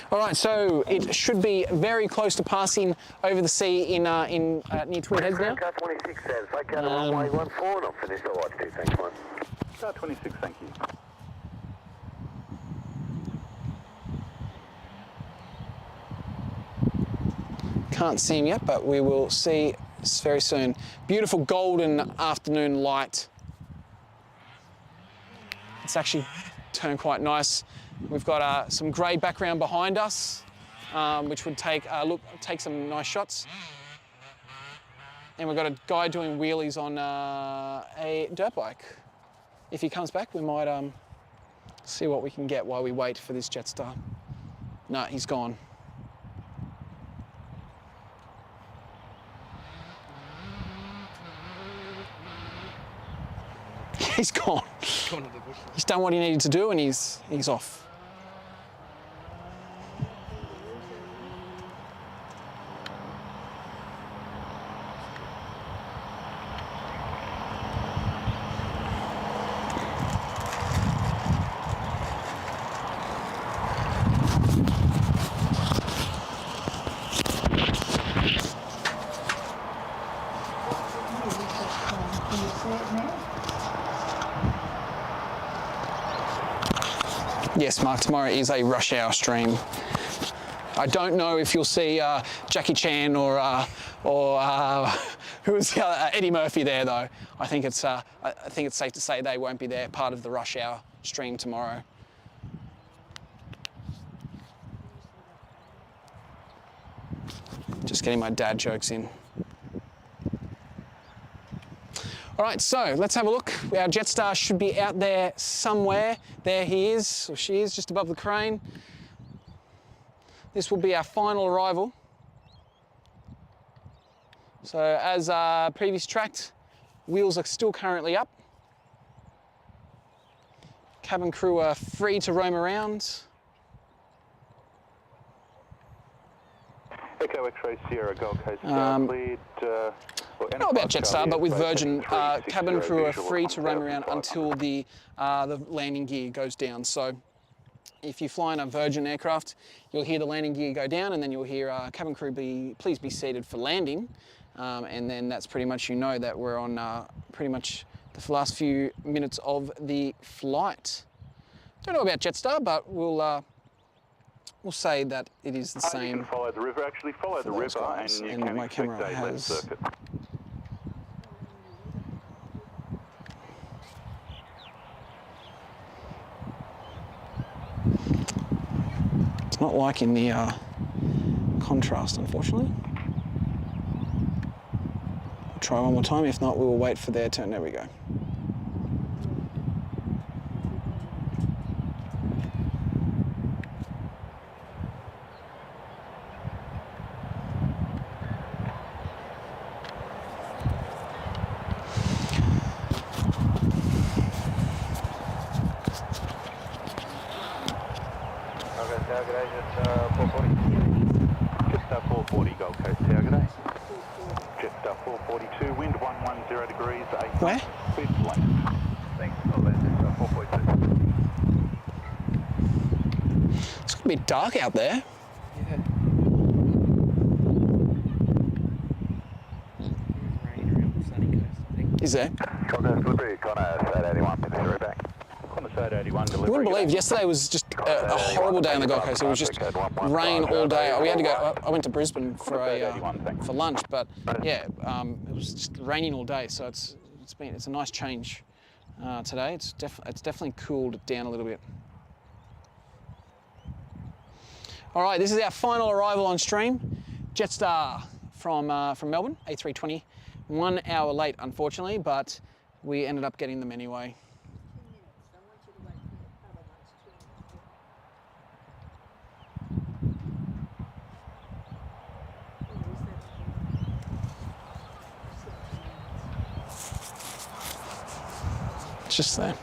All right, so it should be very close to passing over the sea in near Twin Heads now. Car 26 says, take out runway 14 and I'll finish the watch 2, thanks mate. Car 26, thank you. Can't see him yet, but we will see very soon. Beautiful golden afternoon light. It's actually turned quite nice. We've got some grey background behind us, which would take some nice shots. And we've got a guy doing wheelies on a dirt bike. If he comes back, we might see what we can get while we wait for this Jetstar. No, he's gone. He's gone. He's done what he needed to do, and he's off. Yes, Mark, tomorrow is a rush hour stream. I don't know if you'll see Jackie Chan or who was the other, Eddie Murphy there though. I think it's safe to say they won't be there, part of the rush hour stream tomorrow. Just getting my dad jokes in. All right, so let's have a look. Our Jetstar should be out there somewhere. There he is, or she is, just above the crane. This will be our final arrival. So as previous tracked, wheels are still currently up. Cabin crew are free to roam around. Echo X-ray Sierra Gold Coast cleared. Not about Jetstar, but with Virgin, cabin crew are free to roam around until the landing gear goes down. So if you fly in a Virgin aircraft, you'll hear the landing gear go down, and then you'll hear cabin crew please be seated for landing. And then that's pretty much, you know, that we're on pretty much the last few minutes of the flight. Don't know about Jetstar, but we'll say that it is the same. You can follow the river, actually follow the river, guys, and you and can my expect camera a lens has circuit. It's not liking the contrast, unfortunately. We'll try one more time. If not, we will wait for their turn. There we go. Jetstar 440 Gold Coast Tower, good day. Jetstar 442, wind 110 degrees, 8 Where? knots, cleared to land. a bit dark out there. Yeah. Rain around the sunny coast, I think. Is there? Contact delivery, Connor, SAT81, Pacific back. Connor, SAT81, delivery. You wouldn't believe, yesterday was just a horrible day on the Gold Coast. It was just rain all day. We had to go, I went to Brisbane for lunch, but yeah, it was just raining all day. So it's a nice change today. It's definitely cooled down a little bit. All right, this is our final arrival on stream. Jetstar from Melbourne, A320. 1 hour late, unfortunately, but we ended up getting them anyway. It's just there.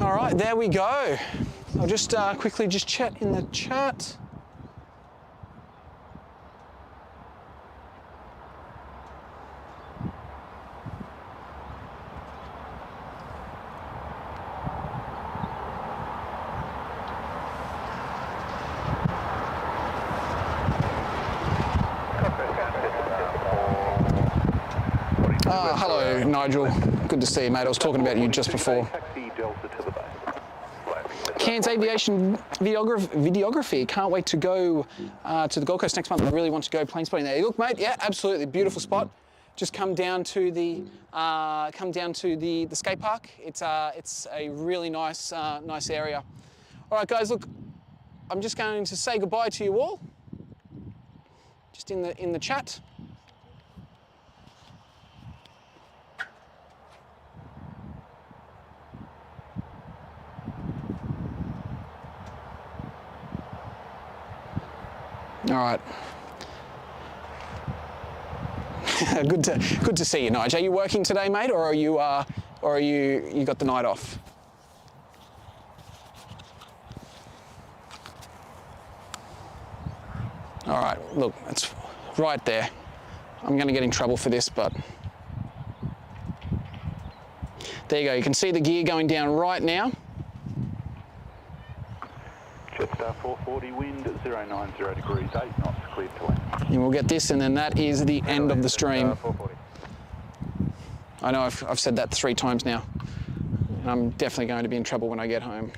All right, there we go. I'll just quickly just chat in the chat. Hello, Nigel. Good to see you, mate. I was talking about you just before. Cairns Aviation Videography. Can't wait to go to the Gold Coast next month. I really want to go plane spotting there. Look, mate. Yeah, absolutely beautiful spot. Just come down to the skate park. It's a really nice nice area. All right, guys. Look, I'm just going to say goodbye to you all. Just in the chat. All right. Good to see you, Nigel. Are you working today, mate, or are you got the night off? All right. Look, it's right there. I'm going to get in trouble for this, but there you go. You can see the gear going down right now. Jetstar 440, wind 090 degrees, 8 knots, cleared to land. And we'll get this, and then that is the end of the stream. 440. I know I've said that 3 times now. And I'm definitely going to be in trouble when I get home.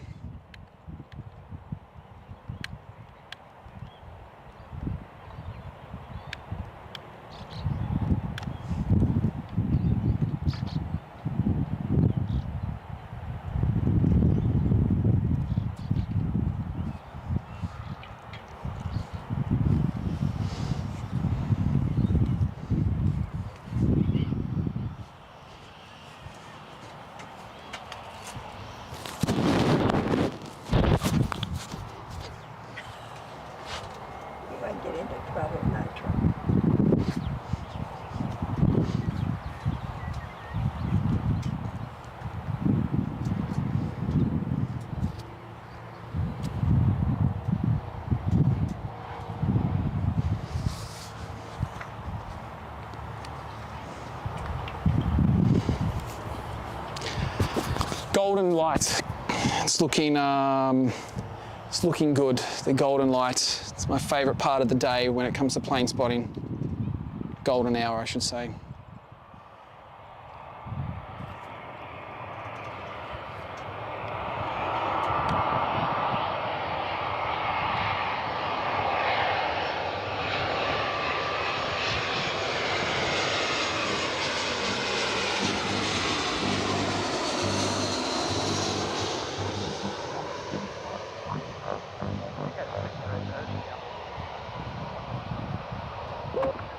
golden light. It's looking good. The golden light. It's my favourite part of the day when it comes to plane spotting. Golden hour, I should say.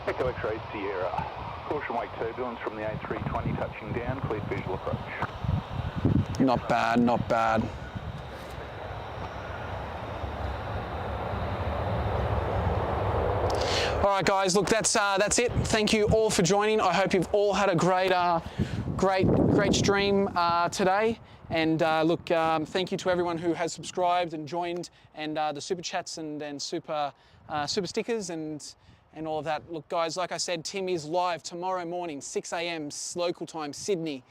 Echo X-ray Sierra. Caution wake turbulence from the A320 touching down. Cleared visual approach. Not bad, not bad. All right, guys. Look, that's it. Thank you all for joining. I hope you've all had a great stream today. And look, thank you to everyone who has subscribed and joined, and the super chats and super stickers and all of that. Look, guys, like I said, Tim is live tomorrow morning, 6 a.m. local time, Sydney.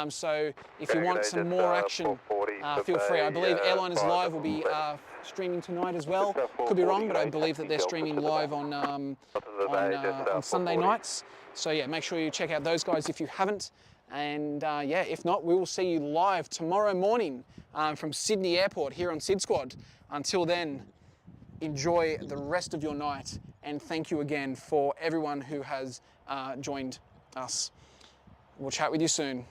So if you want some more action, feel free. I believe Airliners Live will be streaming tonight as well. Could be wrong, but I believe that they're streaming live on Sunday nights. So yeah, make sure you check out those guys if you haven't. And yeah, if not, we will see you live tomorrow morning from Sydney Airport here on SydSquad. Until then, enjoy the rest of your night, and thank you again for everyone who has joined us. We'll chat with you soon.